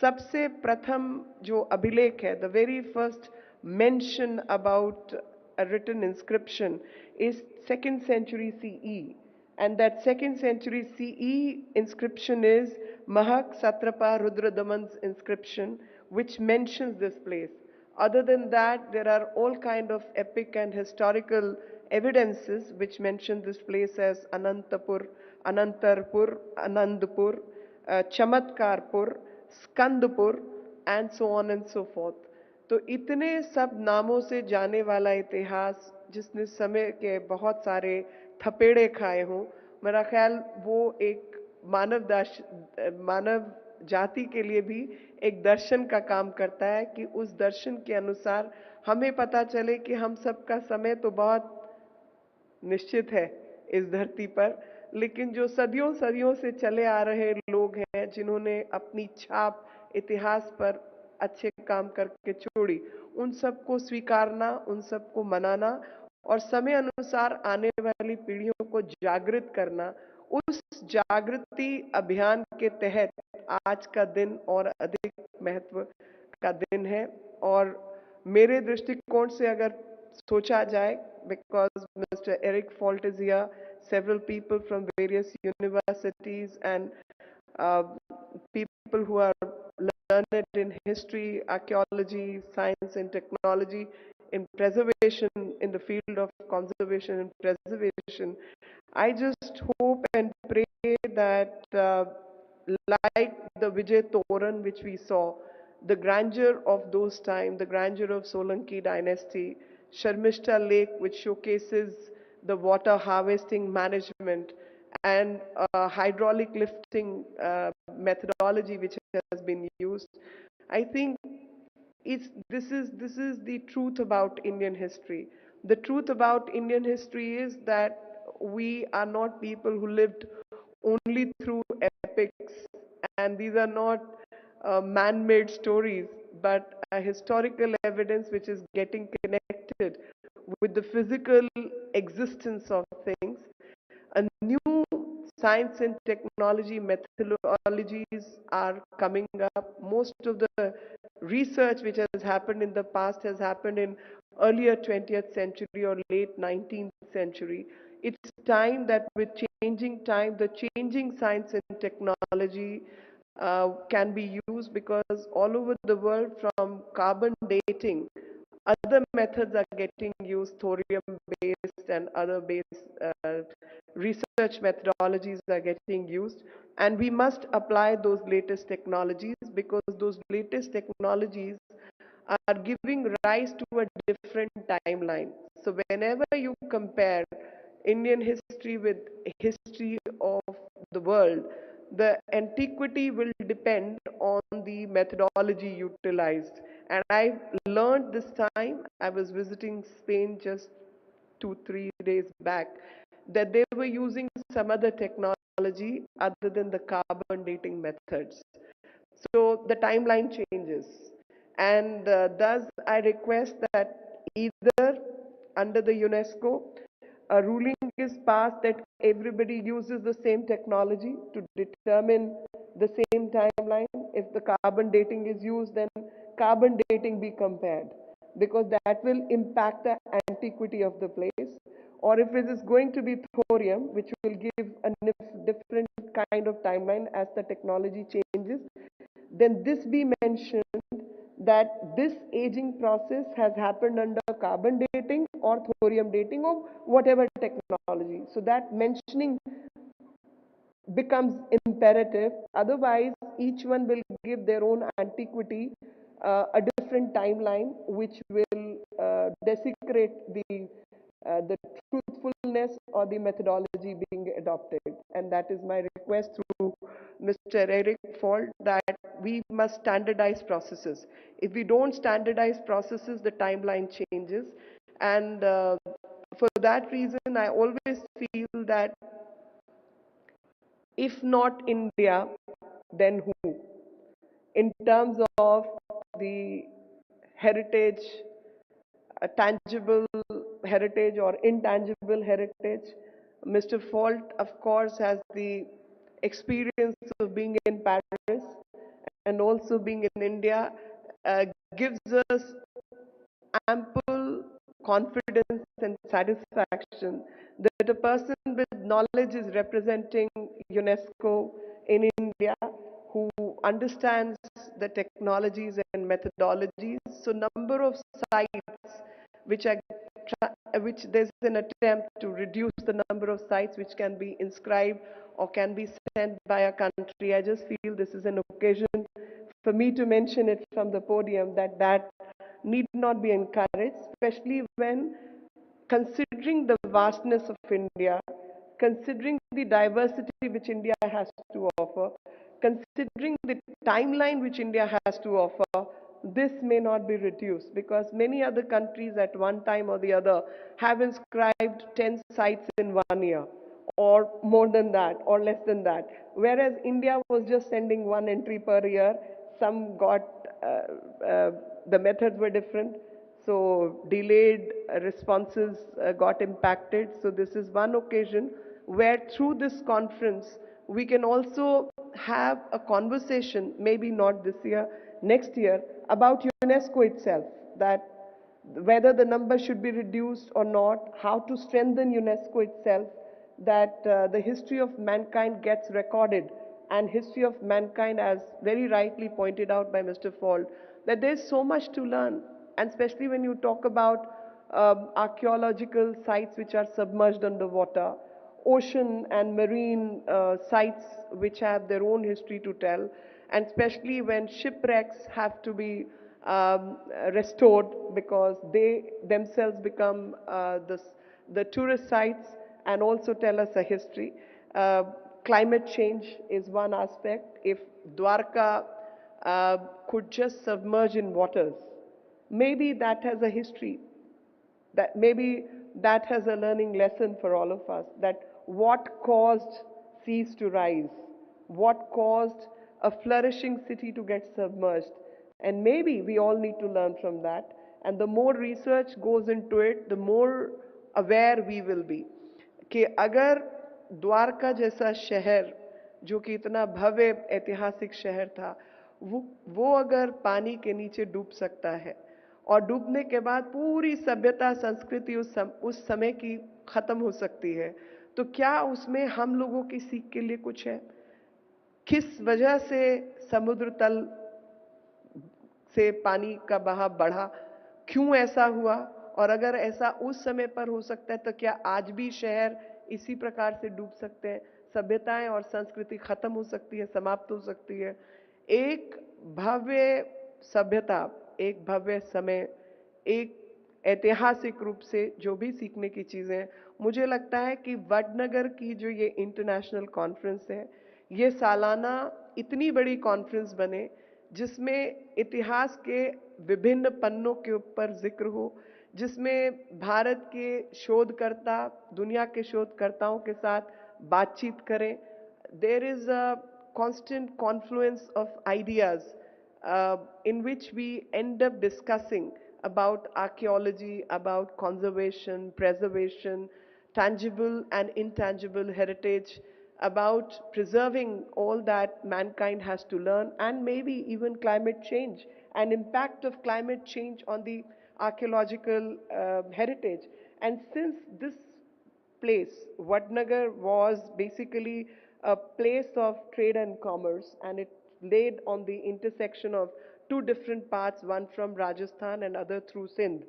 सबसे प्रथम जो अभिलेख है, the very first mention about a written inscription is 2nd century CE. And that 2nd century CE inscription is Mahak Satrapa Rudradaman's inscription, which mentions this place. Other than that, there are all kind of epic and historical evidences which mention this place as Anantapur, Anantarpur, Anandpur, Chamatkarpur, Skandpur, and so on and so forth. तो इतने सब नामों से जाने वाला इतिहास जिसने समय के बहुत सारे थपेड़े खाए हों, मेरा ख्याल वो एक मानव जाति के लिए भी एक दर्शन का काम करता है कि उस दर्शन के अनुसार हमें पता चले कि हम सबका समय तो बहुत निश्चित है इस धरती पर, लेकिन जो सदियों सदियों से चले आ रहे लोग हैं जिन्होंने अपनी छाप इतिहास पर अच्छे काम करके छोड़ी, उन सबको स्वीकारना, उन सबको मनाना और समय अनुसार आने वाली पीढ़ियों को जागृत करना, उस जागृति अभियान के तहत आज का दिन और अधिक महत्व का दिन है. और मेरे दृष्टिकोण से अगर सोचा जाए, because Mr. Eric Falt is here, several people from various universities and people who are learned in history, archaeology, science and technology, in preservation, in the field of conservation and preservation. I just hope and pray that like the Vijay Toran which we saw, the grandeur of those times, the grandeur of Solanki dynasty, Sharmishta Lake which showcases the water harvesting management and hydraulic lifting methodology which has been used. I think this is the truth about Indian history. The truth about Indian history is that we are not people who lived only through epics, and these are not man-made stories, but a historical evidence which is getting connected with the physical existence of things. A new science and technology methodologies are coming up. Most of the research which has happened in the past has happened in earlier 20th century or late 19th century. It's time that with changing time, the changing science and technology can be used, because all over the world, from carbon dating, other methods are getting used, thorium based and other based research methodologies are getting used, and we must apply those latest technologies, because those latest technologies are giving rise to a different timeline. So whenever you compare Indian history with history of the world, the antiquity will depend on the methodology utilized. And I learned this time, I was visiting Spain just 2, 3 days back, that they were using some other technology other than the carbon dating methods. So the timeline changes. And thus, I request that either under the UNESCO, a ruling is passed that everybody uses the same technology to determine the same timeline. If the carbon dating is used, then carbon dating be compared, because that will impact the antiquity of the place. Or if it is going to be thorium, which will give a different kind of timeline as the technology changes, then this be mentioned that this aging process has happened under carbon dating or thorium dating or whatever technology. So that mentioning becomes imperative. Otherwise, each one will give their own antiquity, a different timeline, which will desecrate the truthfulness or the methodology being adopted. And that is my request through Mr. Eric Falt, that we must standardize processes. If we don't standardize processes, the timeline changes. And for that reason, I always feel that if not India, then who? In terms of the heritage, a tangible heritage or intangible heritage, Mr. Falt, of course, has the experience of being in Paris and also being in India, uh, gives us ample confidence and satisfaction that a person with knowledge is representing UNESCO in India, who understands the technologies and methodologies. So number of sites which are which there's an attempt to reduce the number of sites which can be inscribed or can be sent by a country. I just feel this is an occasion for me to mention it from the podium, that need not be encouraged, especially when considering the vastness of India, considering the diversity which India has to offer, considering the timeline which India has to offer, this may not be reduced, because many other countries at one time or the other have inscribed 10 sites in 1 year, or more than that, or less than that. Whereas India was just sending one entry per year. Some got, the methods were different. So delayed responses got impacted. So this is one occasion where through this conference, we can also have a conversation, maybe not this year, next year, about UNESCO itself, that whether the number should be reduced or not, how to strengthen UNESCO itself, that the history of mankind gets recorded and history of mankind, as very rightly pointed out by Mr. Fald, that there's so much to learn, and especially when you talk about archaeological sites which are submerged underwater, ocean and marine sites which have their own history to tell, and especially when shipwrecks have to be restored because they themselves become the tourist sites and also tell us a history. Uh, Climate change is one aspect. If Dwarka could just submerge in waters, maybe that has a history, that maybe that has a learning lesson for all of us, that what caused seas to rise, what caused a flourishing city to get submerged, and maybe we all need to learn from that, and the more research goes into it, the more aware we will be कि अगर द्वारका जैसा शहर जो कि इतना भव्य ऐतिहासिक शहर था, वो अगर पानी के नीचे डूब सकता है और डूबने के बाद पूरी सभ्यता संस्कृति उस समय की खत्म हो सकती है, तो क्या उसमें हम लोगों की सीख के लिए कुछ है? किस वजह से समुद्र तल से पानी का बहाव बढ़ा, क्यों ऐसा हुआ, और अगर ऐसा उस समय पर हो सकता है तो क्या आज भी शहर इसी प्रकार से डूब सकते हैं, सभ्यताएं और संस्कृति खत्म हो सकती है, समाप्त हो सकती है? एक भव्य सभ्यता, एक भव्य समय, एक ऐतिहासिक रूप से जो भी सीखने की चीजें, मुझे लगता है कि वडनगर की जो ये इंटरनेशनल कॉन्फ्रेंस है, ये सालाना इतनी बड़ी कॉन्फ्रेंस बने जिसमें इतिहास के विभिन्न पन्नों के ऊपर जिक्र हो, जिसमें भारत के शोधकर्ता दुनिया के शोधकर्ताओं के साथ बातचीत करें. There is a constant confluence of ideas in which we end up discussing about archaeology, about conservation, preservation, tangible and intangible heritage, about preserving all that mankind has to learn, and maybe even climate change and impact of climate change on the archaeological heritage. And since this place, Vadnagar, was basically a place of trade and commerce, and it laid on the intersection of two different paths, one from Rajasthan and other through Sindh.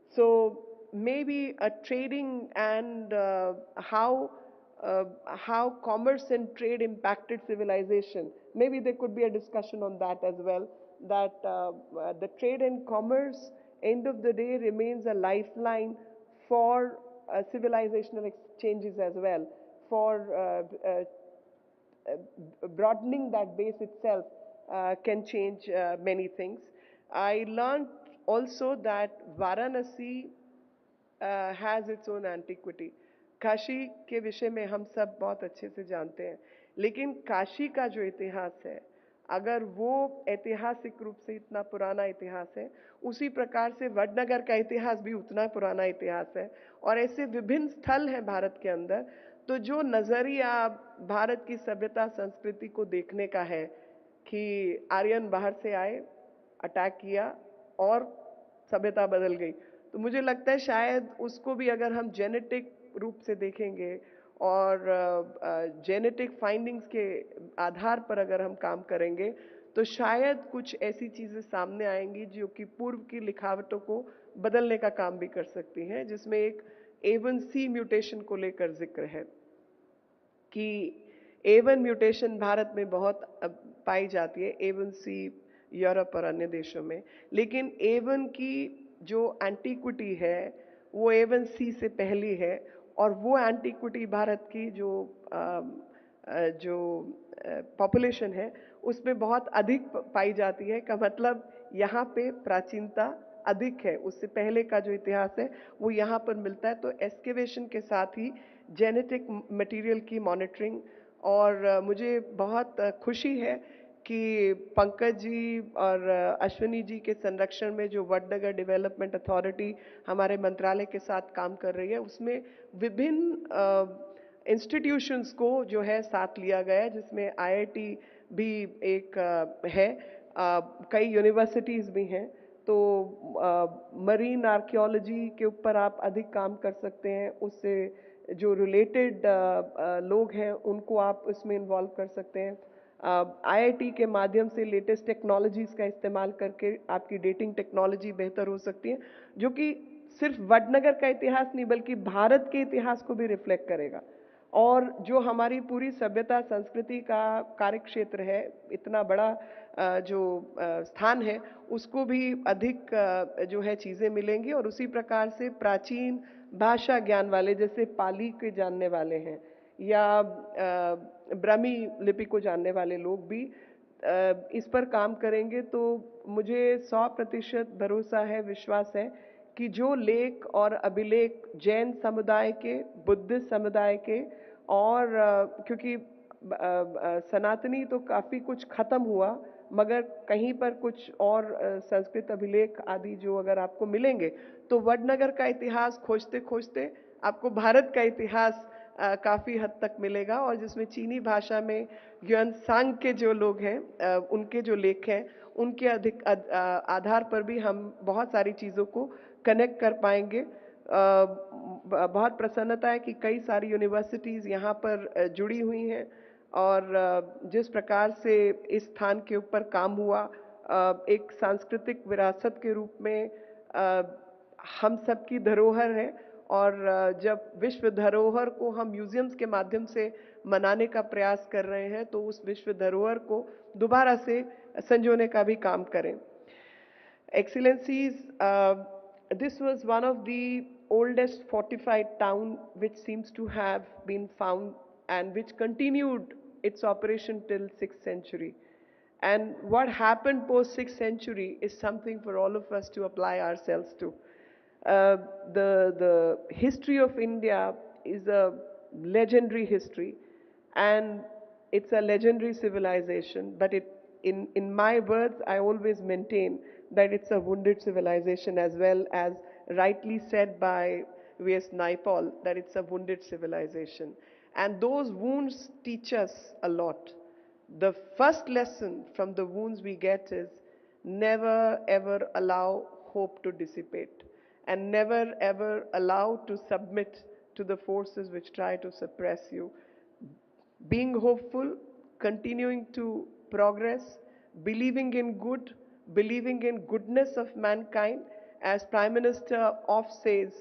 So maybe a trading and how commerce and trade impacted civilization. Maybe there could be a discussion on that as well, that the trade and commerce, end of the day, remains a lifeline for civilizational exchanges as well, for broadening that base itself can change many things. I learned also that Varanasi has its own antiquity. Kashi के विषय में हम सब बहुत अच्छे से जानते हैं, लेकिन काशी का जो इतिहास है, अगर वो ऐतिहासिक रूप से इतना पुराना इतिहास है, उसी प्रकार से वडनगर का इतिहास भी उतना पुराना इतिहास है, और ऐसे विभिन्न स्थल हैं भारत के अंदर. तो जो नजरिया भारत की सभ्यता संस्कृति को देखने का है कि आर्यन बाहर से आए, अटैक किया और सभ्यता बदल गई, तो मुझे लगता है शायद उसको भी अगर हम जेनेटिक रूप से देखेंगे और जेनेटिक फाइंडिंग्स के आधार पर अगर हम काम करेंगे, तो शायद कुछ ऐसी चीजें सामने आएंगी जो कि पूर्व की लिखावटों को बदलने का काम भी कर सकती हैं, जिसमें एक A1C म्यूटेशन को लेकर जिक्र है कि A1 म्यूटेशन भारत में बहुत पाई जाती है, A1C यूरोप और अन्य देशों में, लेकिन A1 की जो एंटीक्विटी है वो A1C से पहली है, और वो एंटीक्विटी भारत की जो पॉपुलेशन है उसमें बहुत अधिक पाई जाती है, का मतलब यहाँ पे प्राचीनता अधिक है, उससे पहले का जो इतिहास है वो यहाँ पर मिलता है. तो एक्सकेवेशन के साथ ही जेनेटिक मटेरियल की मॉनिटरिंग, और मुझे बहुत खुशी है कि पंकज जी और अश्विनी जी के संरक्षण में जो वडनगर डेवलपमेंट अथॉरिटी हमारे मंत्रालय के साथ काम कर रही है, उसमें विभिन्न इंस्टीट्यूशंस को जो है साथ लिया गया है, जिसमें IIT भी एक है, कई यूनिवर्सिटीज़ भी हैं. तो मरीन आर्कियोलॉजी के ऊपर आप अधिक काम कर सकते हैं, उससे जो रिलेटेड लोग हैं उनको आप इसमें इन्वॉल्व कर सकते हैं. आईआईटी के माध्यम से लेटेस्ट टेक्नोलॉजीज़ का इस्तेमाल करके आपकी डेटिंग टेक्नोलॉजी बेहतर हो सकती है, जो कि सिर्फ वडनगर का इतिहास नहीं बल्कि भारत के इतिहास को भी रिफ्लेक्ट करेगा। और जो हमारी पूरी सभ्यता संस्कृति का कार्यक्षेत्र है, इतना बड़ा जो स्थान है, उसको भी अधिक जो है चीज़ें मिलेंगी। और उसी प्रकार से प्राचीन भाषा ज्ञान वाले, जैसे पाली के जानने वाले हैं या ब्राह्मी लिपि को जानने वाले लोग भी इस पर काम करेंगे, तो मुझे 100% भरोसा है, विश्वास है कि जो लेख और अभिलेख जैन समुदाय के, बुद्धिस्ट समुदाय के और क्योंकि सनातनी तो काफ़ी कुछ खत्म हुआ, मगर कहीं पर कुछ और संस्कृत अभिलेख आदि जो अगर आपको मिलेंगे, तो वडनगर का इतिहास खोजते खोजते आपको भारत का इतिहास काफ़ी हद तक मिलेगा। और जिसमें चीनी भाषा में युएनसांग के जो लोग हैं, उनके जो लेख हैं, उनके अधिक आधार पर भी हम बहुत सारी चीज़ों को कनेक्ट कर पाएंगे। बहुत प्रसन्नता है कि कई सारी यूनिवर्सिटीज़ यहाँ पर जुड़ी हुई हैं और जिस प्रकार से इस स्थान के ऊपर काम हुआ, एक सांस्कृतिक विरासत के रूप में हम सबकी धरोहर है। और जब विश्व धरोहर को हम म्यूजियम्स के माध्यम से मनाने का प्रयास कर रहे हैं, तो उस विश्व धरोहर को दोबारा से संजोने का भी काम करें। Excellencies, this was one of the oldest fortified town which seems to have been found and which continued its operation till 6th century. And what happened post 6th century is something for all of us to apply ourselves to. The history of India is a legendary history, and it's a legendary civilization. But in my words, I always maintain that it's a wounded civilization, as well as rightly said by V.S. Naipaul, that it's a wounded civilization. And those wounds teach us a lot. The first lesson from the wounds we get is never ever allow hope to dissipate, and never ever allow to submit to the forces which try to suppress you. Being hopeful, continuing to progress, believing in good, believing in goodness of mankind. As Prime Minister oft says,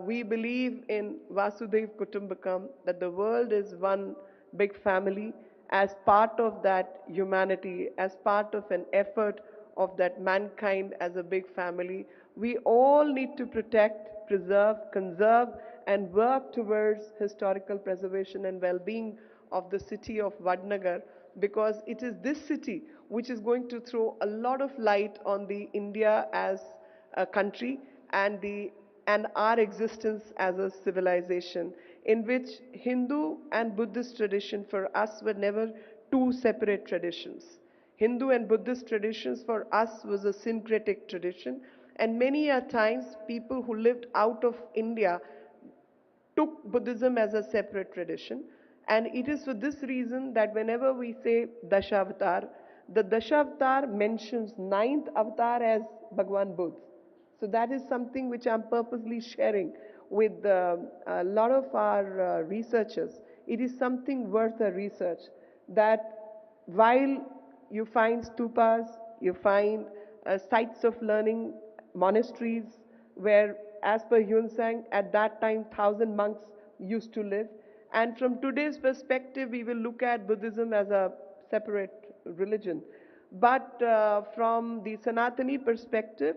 we believe in Vasudhaiv Kutumbakam, that the world is one big family. As part of that humanity, as part of an effort of that mankind as a big family, we all need to protect, preserve, conserve, and work towards historical preservation and well-being of the city of Vadnagar, because it is this city which is going to throw a lot of light on the India as a country and our existence as a civilization, in which Hindu and Buddhist tradition for us were never two separate traditions. Hindu and Buddhist traditions for us was a syncretic tradition, and many a times people who lived out of India took Buddhism as a separate tradition. And it is for this reason that whenever we say Dashavatar, the Dashavatar mentions ninth avatar as Bhagwan Buddha. So that is something which I'm purposely sharing with a lot of our researchers. It is something worth a research, that while you find stupas, you find sites of learning, monasteries, where as per Yunsang, at that time 1,000 monks used to live. And from today's perspective, we will look at Buddhism as a separate religion. But from the Sanatani perspective,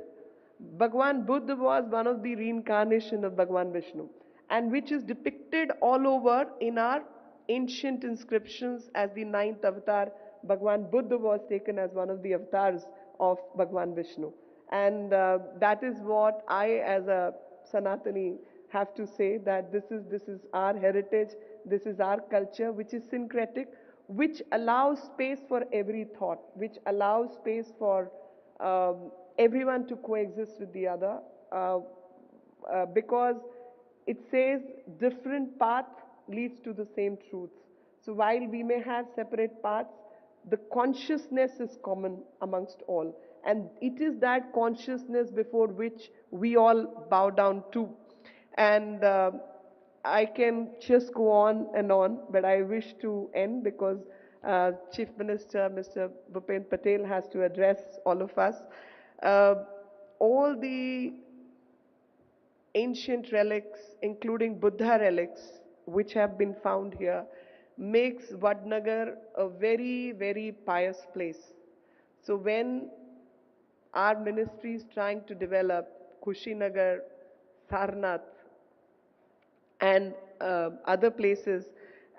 Bhagwan Buddha was one of the reincarnation of Bhagwan Vishnu, and which is depicted all over in our ancient inscriptions as the ninth avatar. Bhagwan Buddha was taken as one of the avatars of Bhagwan Vishnu. And that is what I, as a Sanatani, have to say, that this is our heritage, this is our culture, which is syncretic, which allows space for every thought, which allows space for everyone to coexist with the other, because it says different path leads to the same truth. So while we may have separate paths, the consciousness is common amongst all. And it is that consciousness before which we all bow down to. And I can just go on and on, but I wish to end, because Chief Minister Mr. Bhupen Patel has to address all of us. Uh, all the ancient relics, including Buddha relics, which have been found here, makes Vadnagar a very, very pious place. So when our ministry is trying to develop Kushinagar, Sarnath, and other places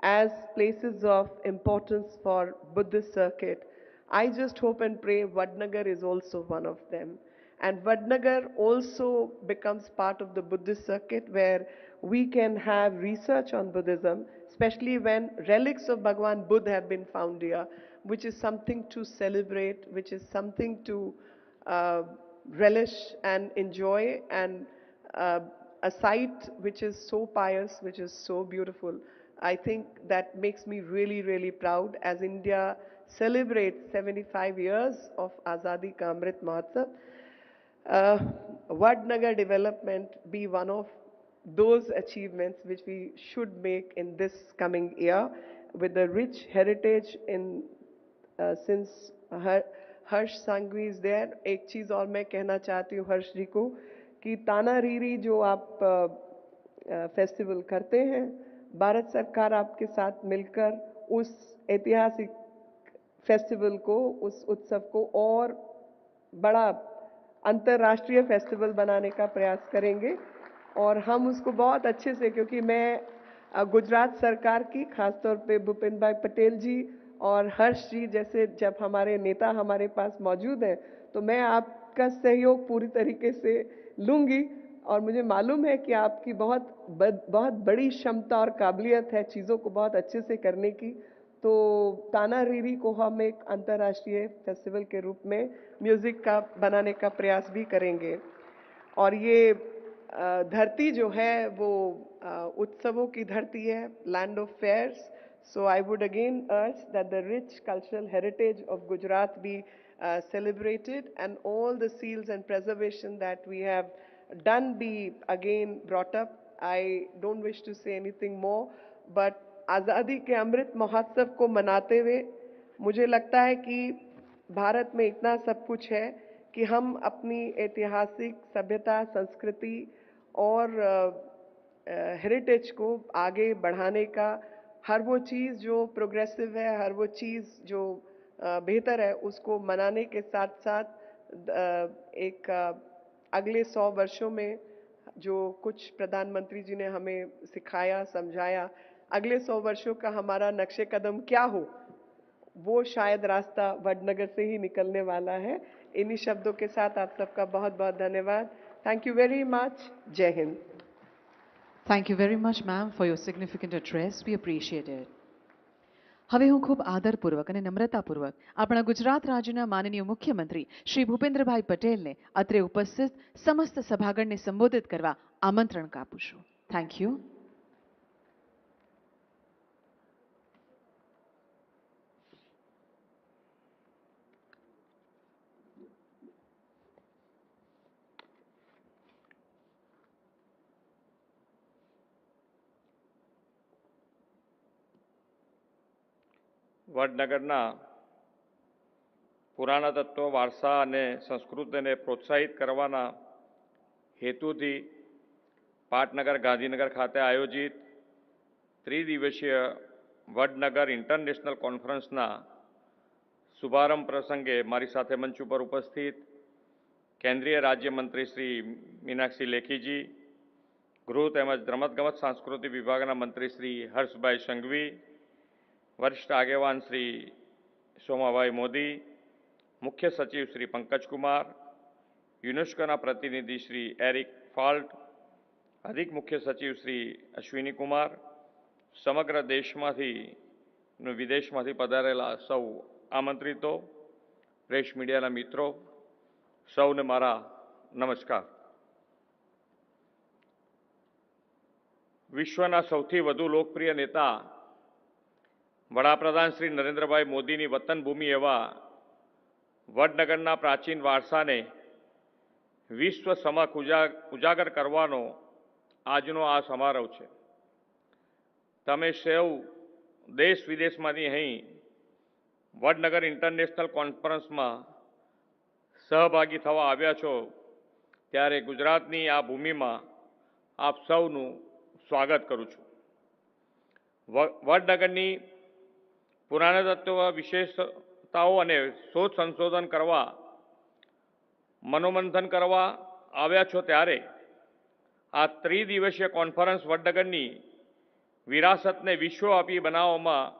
as places of importance for Buddhist circuit, I just hope and pray Vadnagar is also one of them. And Vadnagar also becomes part of the Buddhist circuit where we can have research on Buddhism, especially when relics of Bhagwan Buddha have been found here, which is something to celebrate, which is something to uh, relish and enjoy, and uh, a site which is so pious, which is so beautiful. I think that makes me really, really proud as India celebrates 75 years of Azadi Ka Amrit Mahotsav. Uh, Vadnagar development be one of those achievements which we should make in this coming year with the rich heritage in since Harsh Sanghavi is there. एक चीज़ और मैं कहना चाहती हूँ हर्ष जी को कि ताना रीरी जो आप फेस्टिवल करते हैं, भारत सरकार आपके साथ मिलकर उस ऐतिहासिक फेस्टिवल को, उस उत्सव को और बड़ा अंतर्राष्ट्रीय फेस्टिवल बनाने का प्रयास करेंगे. और हम उसको बहुत अच्छे से, क्योंकि मैं गुजरात सरकार की खासतौर पे भूपेन भाई पटेल जी और हर्ष जी जैसे जब हमारे नेता हमारे पास मौजूद हैं, तो मैं आपका सहयोग पूरी तरीके से लूँगी. और मुझे मालूम है कि आपकी बहुत बड़ी क्षमता और काबिलियत है चीज़ों को बहुत अच्छे से करने की. तो ताना रीरी को हम एक अंतर्राष्ट्रीय फेस्टिवल के रूप में म्यूज़िक का बनाने का प्रयास भी करेंगे. और ये धरती जो है वो उत्सवों की धरती है, land of fairs. So I would again urge that the rich cultural heritage of Gujarat be celebrated, and all the seals and preservation that we have done be again brought up. I don't wish to say anything more, but आज़ादी के अमृत महोत्सव को मनाते हुए मुझे लगता है कि भारत में इतना सब कुछ है कि हम अपनी ऐतिहासिक सभ्यता, संस्कृति और हेरिटेज को आगे बढ़ाने का, हर वो चीज़ जो प्रोग्रेसिव है, हर वो चीज़ जो बेहतर है, उसको मनाने के साथ साथ एक अगले 100 वर्षों में जो कुछ प्रधानमंत्री जी ने हमें सिखाया, समझाया, अगले 100 वर्षों का हमारा नक्शे कदम क्या हो, वो शायद रास्ता वडनगर से ही निकलने वाला है. इन्हीं शब्दों के साथ आप सबका बहुत बहुत धन्यवाद. Thank you very much. जय Hind. Thank you very much, ma'am, for your significant address. We appreciate it. હવે હું ખૂબ આદરપૂર્વક અને નમ્રતાપૂર્વક આપણા ગુજરાત રાજ્યના માનનીય મુખ્યમંત્રી શ્રી ભૂપેન્દ્રભાઈ પટેલને અત્રે ઉપસ્થિત સમસ્ત સભાગણને સંબોધિત કરવા આમંત્રણ આપું છું. Thank you. વડનગરના પુરાણા તત્વો, વારસા અને સંસ્કૃતિને પ્રોત્સાહિત કરવાના હેતુથી પાટનગર ગાંધીનગર ખાતે આયોજિત ત્રિદિવસીય વડનગર ઇન્ટરનેશનલ કોન્ફરન્સના શુભારંભ પ્રસંગે મારી સાથે મંચ ઉપર ઉપસ્થિત કેન્દ્રીય રાજ્યમંત્રી શ્રી મીનાક્ષી લેખીજી, ગૃહ તેમજ રમતગમત સાંસ્કૃતિક વિભાગના મંત્રી શ્રી હર્ષભાઈ સંઘવી, वरिष्ठ आगेवान श्री सोमाभाई मोदी, मुख्य सचिव श्री पंकज कुमार, यूनेस्को प्रतिनिधि श्री एरिक फाल्ट, अधिक मुख्य सचिव श्री अश्विनी कुमार, समग्र देश में विदेश में पधारेला सौ आमंत्रितों, प्रेस मीडिया मित्रों, सौने मारा नमस्कार. विश्वना सौथी वधु लोकप्रिय नेता वडाप्रधान श्री नरेंद्रभाई मोदी की वतन भूमि एवं वडनगरना प्राचीन वारसा ने विश्व समक्ष उजागर करवानो आजनो आ समारोह है. तमे सौ देश विदेश में अहीं વડનગર ઇન્ટરનેશનલ કોન્ફરન્સમાં સહભાગી થવા આવ્યા છો, ત્યારે ગુજરાતની આ ભૂમિમાં આપ સૌનું સ્વાગત કરું છું. વડનગરની પુરાતત્વ વિશેષતાઓ અને શોધ સંશોધન કરવા, મનોમંથન કરવા આવ્યા છો, ત્યારે આ ત્રિદિવસીય કોન્ફરન્સ વડનગરની વિરાસતને વિશ્વવ્યાપી બનાવવામાં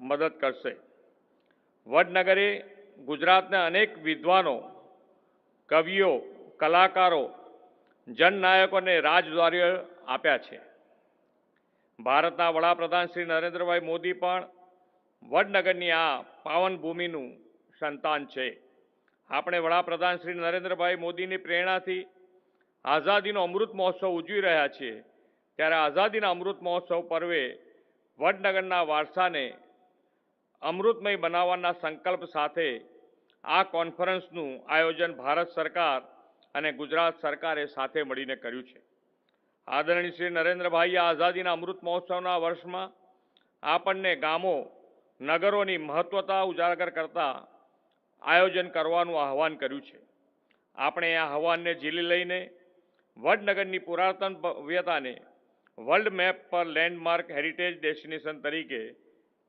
મદદ કરશે. વડનગરે ગુજરાતના અનેક વિદ્વાનો, કવિઓ, કલાકારો, જનનાયકો અને રાજદ્વારીઓ આપ્યા છે. ભારતના વડાપ્રધાન શ્રી નરેન્દ્રભાઈ મોદી પણ વડનગરની આ પાવન ભૂમિનું સંતાન છે. આપણે વડાપ્રધાન શ્રી નરેન્દ્રભાઈ મોદીની પ્રેરણાથી આઝાદીનો અમૃત મહોત્સવ ઉજવી રહ્યા છીએ, ત્યારે આઝાદીના અમૃત મહોત્સવ પર્વે વડનગરના વારસાને અમૃતમય બનાવવાના સંકલ્પ સાથે આ કોન્ફરન્સનું આયોજન ભારત સરકાર અને ગુજરાત સરકારે સાથે મળીને કર્યું છે. આદરણીય શ્રી નરેન્દ્રભાઈએ આઝાદીના અમૃત મહોત્સવના વર્ષમાં આપણને ગામો, નગરોની મહત્વતા ઉજાગર કરતા આયોજન કરવાનું આહવાન કર્યું છે. આપણે આ આહવાનને ઝીલી લઈને વડનગરની પુરાતન ભવ્યતાને વર્લ્ડ મેપ પર લેન્ડમાર્ક હેરિટેજ ડેસ્ટિનેશન તરીકે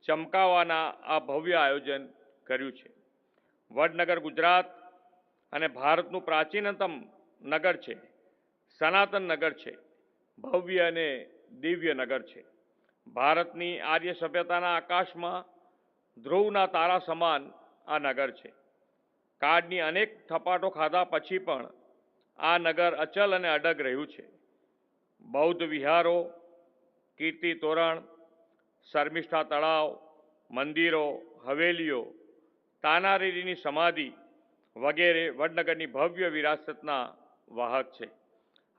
ચમકાવવાના આ ભવ્ય આયોજન કર્યું છે. વડનગર ગુજરાત અને ભારતનું પ્રાચીનતમ નગર છે, સનાતન નગર છે, ભવ્ય અને દિવ્ય નગર છે. ભારતની આર્ય સભ્યતાના આકાશમાં ધ્રુવના તારા સમાન આ નગર છે. કાળની અનેક થપાટો ખાધા પછી પણ આ નગર અચલ અને અડગ રહ્યું છે. બૌદ્ધ વિહારો, કીર્તિ તોરણ, શર્મિષ્ઠા તળાવ, મંદિરો, હવેલીઓ, તાનારીરીની સમાધિ વગેરે વડનગરની ભવ્ય વિરાસતના વાહક છે.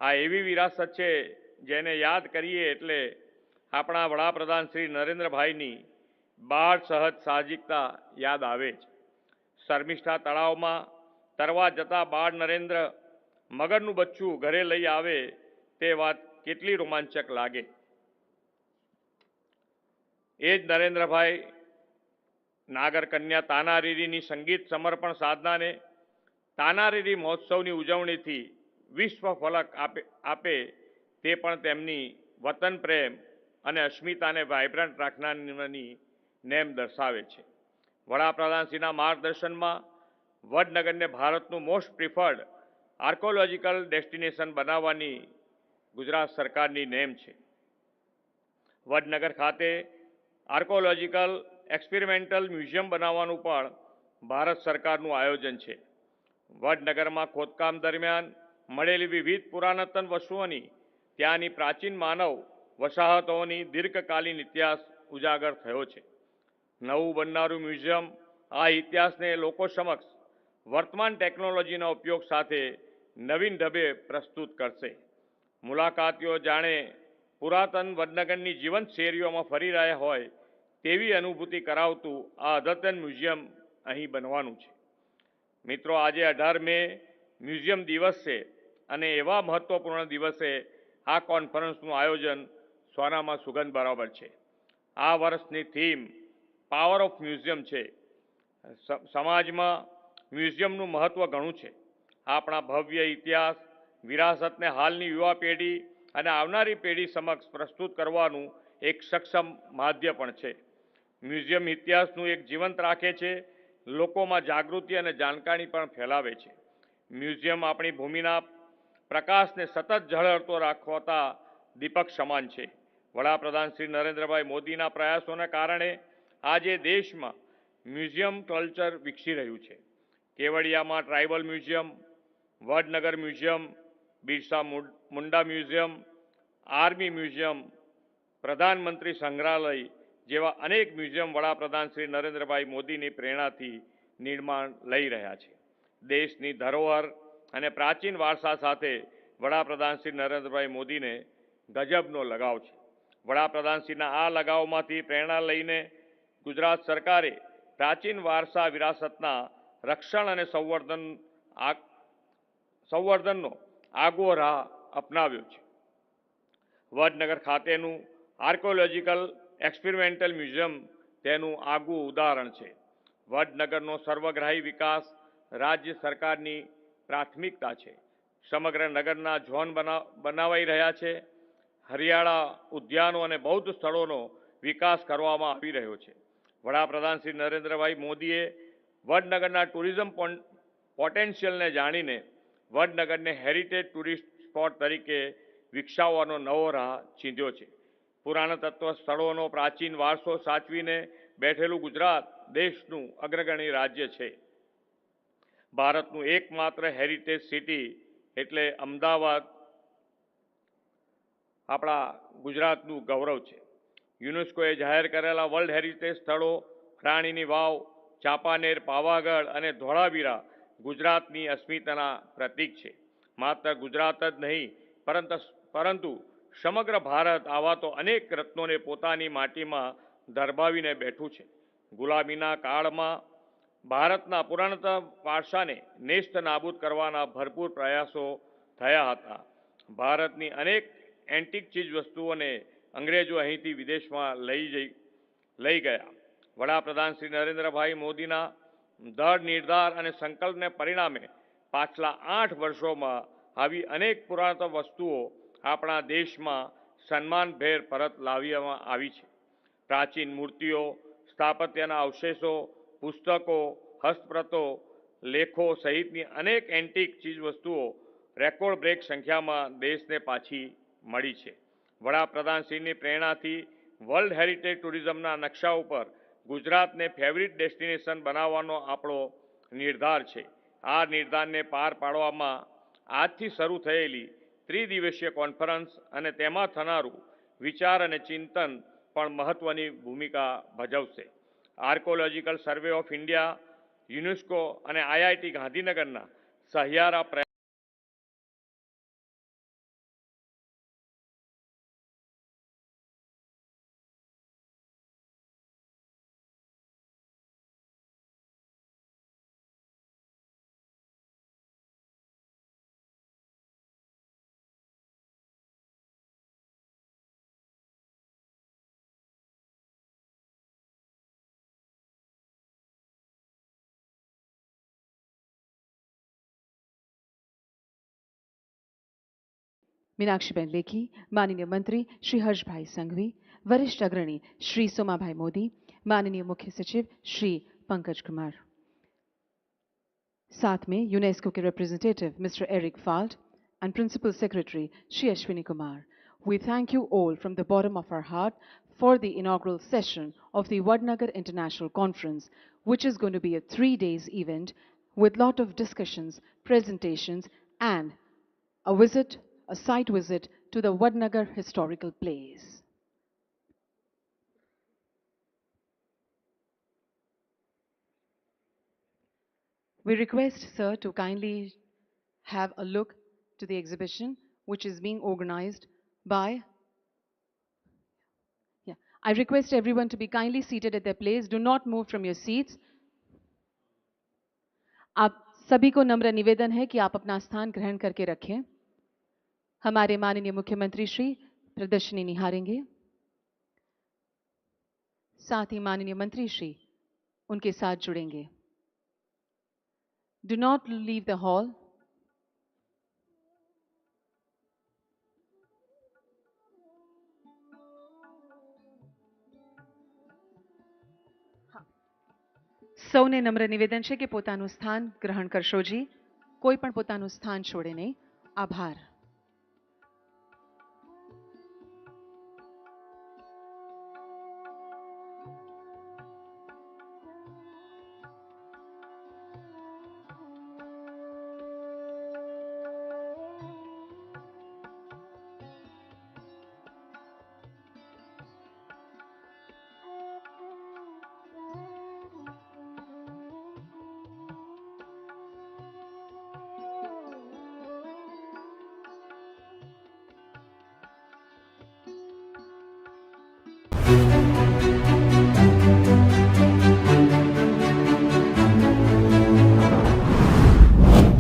આ એવી વિરાસત છે જેને યાદ કરીએ એટલે આપણા વડાપ્રધાન શ્રી નરેન્દ્રભાઈની બાળ સહજ સાહજિકતા યાદ આવે છે. શર્મિષ્ઠા તળાવમાં તરવા જતા બાળ નરેન્દ્ર મગરનું બચ્ચું ઘરે લઈ આવે તે વાત કેટલી રોમાંચક લાગે. એ જ નરેન્દ્રભાઈ નાગર કન્યા તાનારીરીની સંગીત સમર્પણ સાધનાને તાનારીરી મહોત્સવની ઉજવણીથી વિશ્વ ફલક આપે તે પણ તેમની વતન પ્રેમ અને અસ્મિતાને વાઇબ્રન્ટ રાખનારની નેમ દર્શાવે છે. વડાપ્રધાનશ્રીના માર્ગદર્શનમાં વડનગરને ભારતનું મોસ્ટ પ્રિફર્ડ આર્કોલોજીકલ ડેસ્ટિનેશન બનાવવાની ગુજરાત સરકારની નેમ છે. વડનગર ખાતે આર્કોલોજીકલ એક્સપેરિમેન્ટલ મ્યુઝિયમ બનાવવાનું પણ ભારત સરકારનું આયોજન છે. વડનગરમાં ખોદકામ દરમિયાન મળેલી વિવિધ પુરાતન વસ્તુઓની ત્યાંની પ્રાચીન માનવ વસાહતોની દીર્ઘકાલીન ઇતિહાસ ઉજાગર થયો છે. નવું બનનારું મ્યુઝિયમ આ ઇતિહાસને લોકો સમક્ષ વર્તમાન ટેકનોલોજીના ઉપયોગ સાથે નવીન ઢબે પ્રસ્તુત કરશે. મુલાકાતીઓ જાણે પુરાતન વડનગરની જીવંત શેરીઓમાં ફરી રહ્યા હોય તેવી અનુભૂતિ કરાવતું આ અદ્યતન મ્યુઝિયમ અહીં બનવાનું છે. મિત્રો, આજે 18 મે મ્યુઝિયમ દિવસ છે અને એવા મહત્વપૂર્ણ દિવસે આ કોન્ફરન્સનું આયોજન સોનામાં સુગંધ બરાબર છે. આ વર્ષની થીમ પાવર ઓફ મ્યુઝિયમ છે. સમાજમાં મ્યુઝિયમનું મહત્વ ઘણું છે. આપણા ભવ્ય ઇતિહાસ વિરાસતને હાલની યુવા પેઢી અને આવનારી પેઢી સમક્ષ પ્રસ્તુત કરવાનું એક સક્ષમ માધ્યમ પણ છે. મ્યુઝિયમ ઇતિહાસનું એક જીવંત રાખે છે, લોકોમાં જાગૃતિ અને જાણકારી પણ ફેલાવે છે. મ્યુઝિયમ આપણી ભૂમિના પ્રકાશને સતત ઝળહળતો રાખતા દીપક સમાન છે. વડાપ્રધાન શ્રી નરેન્દ્રભાઈ મોદીના પ્રયાસોના કારણે આજે દેશમાં મ્યુઝિયમ કલ્ચર વિકસી રહ્યું છે. કેવડિયામાં tribal museum, Vadnagar museum, Birsa Munda museum, army museum, પ્રધાનમંત્રી સંગ્રહાલય જેવા અનેક મ્યુઝિયમ વડાપ્રધાન શ્રી નરેન્દ્રભાઈ મોદીની પ્રેરણાથી નિર્માણ લઈ રહ્યા છે. દેશની ધરોહર અને પ્રાચીન વારસા સાથે વડાપ્રધાન શ્રી નરેન્દ્રભાઈ મોદીને ગજબનો લગાવ છે. વડાપ્રધાનશ્રીના આ લગાવમાંથી પ્રેરણા લઈને ગુજરાત સરકારે પ્રાચીન વારસા વિરાસતના રક્ષણ અને સંવર્ધનનો આગવો રાહ અપનાવ્યો છે. વડનગર ખાતેનું આર્કોલોજીકલ એક્સપેરિમેન્ટલ મ્યુઝિયમ તેનું આગવું ઉદાહરણ છે. વડનગરનો સર્વગ્રાહી વિકાસ રાજ્ય સરકારની પ્રાથમિકતા છે. સમગ્ર નગરના ઝોન બનાવાઈ રહ્યા છે. હરિયાળા ઉદ્યાનો અને બૌદ્ધ સ્થળોનો વિકાસ કરવામાં આવી રહ્યો છે. વડાપ્રધાન શ્રી નરેન્દ્રભાઈ મોદીએ વડનગરના ટુરિઝમ પોટેન્શિયલને જાણીને વડનગરને હેરિટેજ ટુરિસ્ટ સ્પોટ તરીકે વિકસાવવાનો નવો રાહ ચીંધ્યો છે. પુરાતત્વ સ્થળોનો પ્રાચીન વારસો સાચવીને બેઠેલું ગુજરાત દેશનું અગ્રગણી રાજ્ય છે. ભારતનું એકમાત્ર હેરિટેજ સિટી એટલે અમદાવાદ આપણા ગુજરાતનું ગૌરવ છે. યુનેસ્કોએ જાહેર કરેલા વર્લ્ડ હેરિટેજ સ્થળો રાણીની વાવ, ચાંપાનેર, પાવાગઢ અને ધોળાવીરા ગુજરાતની અસ્મિતાના પ્રતીક છે. માત્ર ગુજરાત જ નહીં પરંતુ સમગ્ર ભારત આવા તો અનેક રત્નોને પોતાની માટીમાં દરબાવીને બેઠું છે. ગુલામીના કાળમાં ભારતના પુરાતન વારસાને નેસ્ત નાબૂદ કરવાના ભરપૂર પ્રયાસો થયા હતા. ભારતની અનેક એન્ટિક ચીજ વસ્તુઓને અંગ્રેજો અહીંથી વિદેશમાં લઈ ગયા. વડાપ્રધાન શ્રી નરેન્દ્રભાઈ મોદીના દૃઢ નિર્ધાર અને સંકલ્પને પરિણામે પાછલા 8 વર્ષોમાં આવી અનેક પુરાતન વસ્તુઓ આપણા દેશમાં સન્માનભેર પરત લાવવામાં આવી છે. પ્રાચીન મૂર્તિઓ, સ્થાપત્યના અવશેષો, પુસ્તકો, હસ્તપ્રતો, લેખો સહિતની અનેક એન્ટિક ચીજવસ્તુઓ રેકોર્ડ બ્રેક સંખ્યામાં દેશને પાછી મળી છે. વડાપ્રધાનશ્રીની પ્રેરણાથી વર્લ્ડ હેરિટેજ ટુરિઝમના નકશા ઉપર ગુજરાતને ફેવરિટ ડેસ્ટિનેશન બનાવવાનો આપણો નિર્ધાર છે. આ નિર્ધારને પાર પાડવામાં આજથી શરૂ થયેલી ત્રિદિવસીય કોન્ફરન્સ અને તેમાં થનારું વિચાર અને ચિંતન પણ મહત્વની ભૂમિકા ભજવશે. Archaeological survey of India, UNESCO અને IIT ગાંધીનગરના સહિયારા પ્રયાસ मीनाक्षीबेन लेखी, माननीय मंत्री श्री हर्षभाई संघवी, वरिष्ठ अग्रणी श्री सोमाभाई मोदी, माननीय मुख्य सचिव श्री पंकज कुमार, साथ में यूनेस्को के representative mister Eric Falt and Principal Secretary Shri Ashwini Kumar. We thank you all from the bottom of our heart for the inaugural session of the Vadnagar International Conference, which is going to be a 3 days event with lot of discussions, presentations and a site visit to the Vadnagar historical place. We request sir to kindly have a look to the exhibition which is being organized by I request everyone to be kindly seated at their place. Do not move from your seats. आप सभी को नम्र निवेदन है कि आप अपना स्थान ग्रहण करके रखें. हमारे माननीय मुख्यमंत्री श्री प्रदर्शनी निहारेंगे. साथ ही माननीय मंत्री श्री उनके साथ जुड़ेंगे. Do not leave the hall. સૌને નમ્ર નિવેદન છે કે પોતાનું સ્થાન ગ્રહણ કરશો જી. કોઈ પણ પોતાનું સ્થાન છોડે નહીં. આભાર.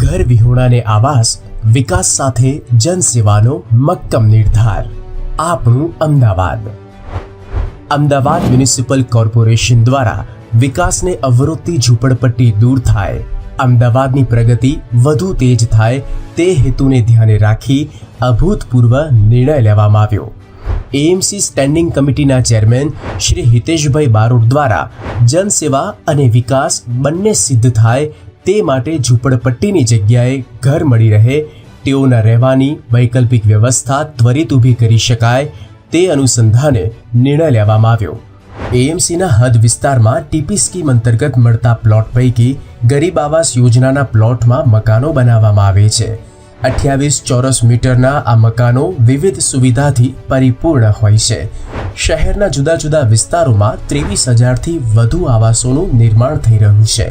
ઘર વિહોણાને આવાસ, વિકાસ સાથે જનસેવાનો મક્કમ નિર્ધાર. આપણું અમદાવાદ. અમદાવાદ મ્યુનિસિપલ કોર્પોરેશન દ્વારા વિકાસને અવરોધતી ઝૂંપડપટ્ટી દૂર થાય, અમદાવાદની પ્રગતિ વધુ તેજ થાય તે હેતુને ધ્યાને રાખી અભૂતપૂર્વ નિર્ણય લેવામાં આવ્યો. એએમસી સ્ટેન્ડિંગ કમિટીના ચેરમેન શ્રી હિતેશભાઈ બારોટ દ્વારા જનસેવા અને વિકાસ બંને સિદ્ધ થાય તે માટે ઝૂંપડપટ્ટીની જગ્યાએ ઘર મળી રહે, તેઓના રહેવાની વૈકલ્પિક વ્યવસ્થા ત્વરિત ઊભી કરી શકાય તે અનુસંધાને નિર્ણય લેવામાં આવ્યો. એએમસીના હદ વિસ્તારમાં ટીપી સ્કીમ અંતર્ગત મળતા પ્લોટ પૈકી ગરીબ આવાસ યોજનાના પ્લોટમાં મકાનો બનાવવામાં આવે છે. 28 ચોરસ મીટરના આ મકાનો વિવિધ સુવિધાથી પરિપૂર્ણ હોય છે. શહેરના જુદા જુદા વિસ્તારોમાં 23,000થી વધુ આવાસોનું નિર્માણ થઈ રહ્યું છે,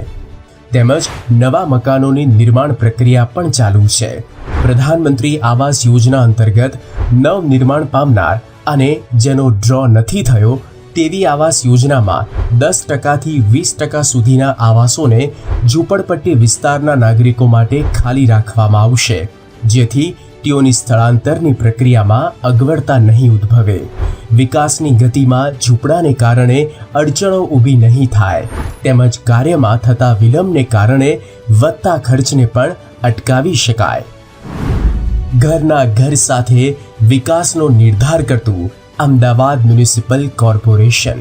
તેમજ નવા મકાનોની નિર્માણ પ્રક્રિયા પણ ચાલુ છે. પ્રધાનમંત્રી આવાસ યોજના અંતર્ગત નવનિર્માણ પામનાર અને જેનો ડ્રો નથી થયો તેવી આવાસ યોજનામાં 10%થી 20% સુધીના આવાસોને ઝૂંપડપટ્ટી વિસ્તારના નાગરિકો માટે ખાલી રાખવામાં આવશે, જેથી તેઓની સ્થળાંતરની પ્રક્રિયામાં અગવડતા નહીં ઉદ્ભવે. વિકાસની ગતિમાં ઝૂંપડાને કારણે અડચણો ઊભી નહીં થાય, તેમજ કાર્યમાં થતા વિલંબને કારણે વધતા ખર્ચને પણ અટકાવી શકાય. ઘરના ઘર સાથે વિકાસનો નિર્ધાર કરતું અમદાવાદ મ્યુનિસિપલ કોર્પોરેશન.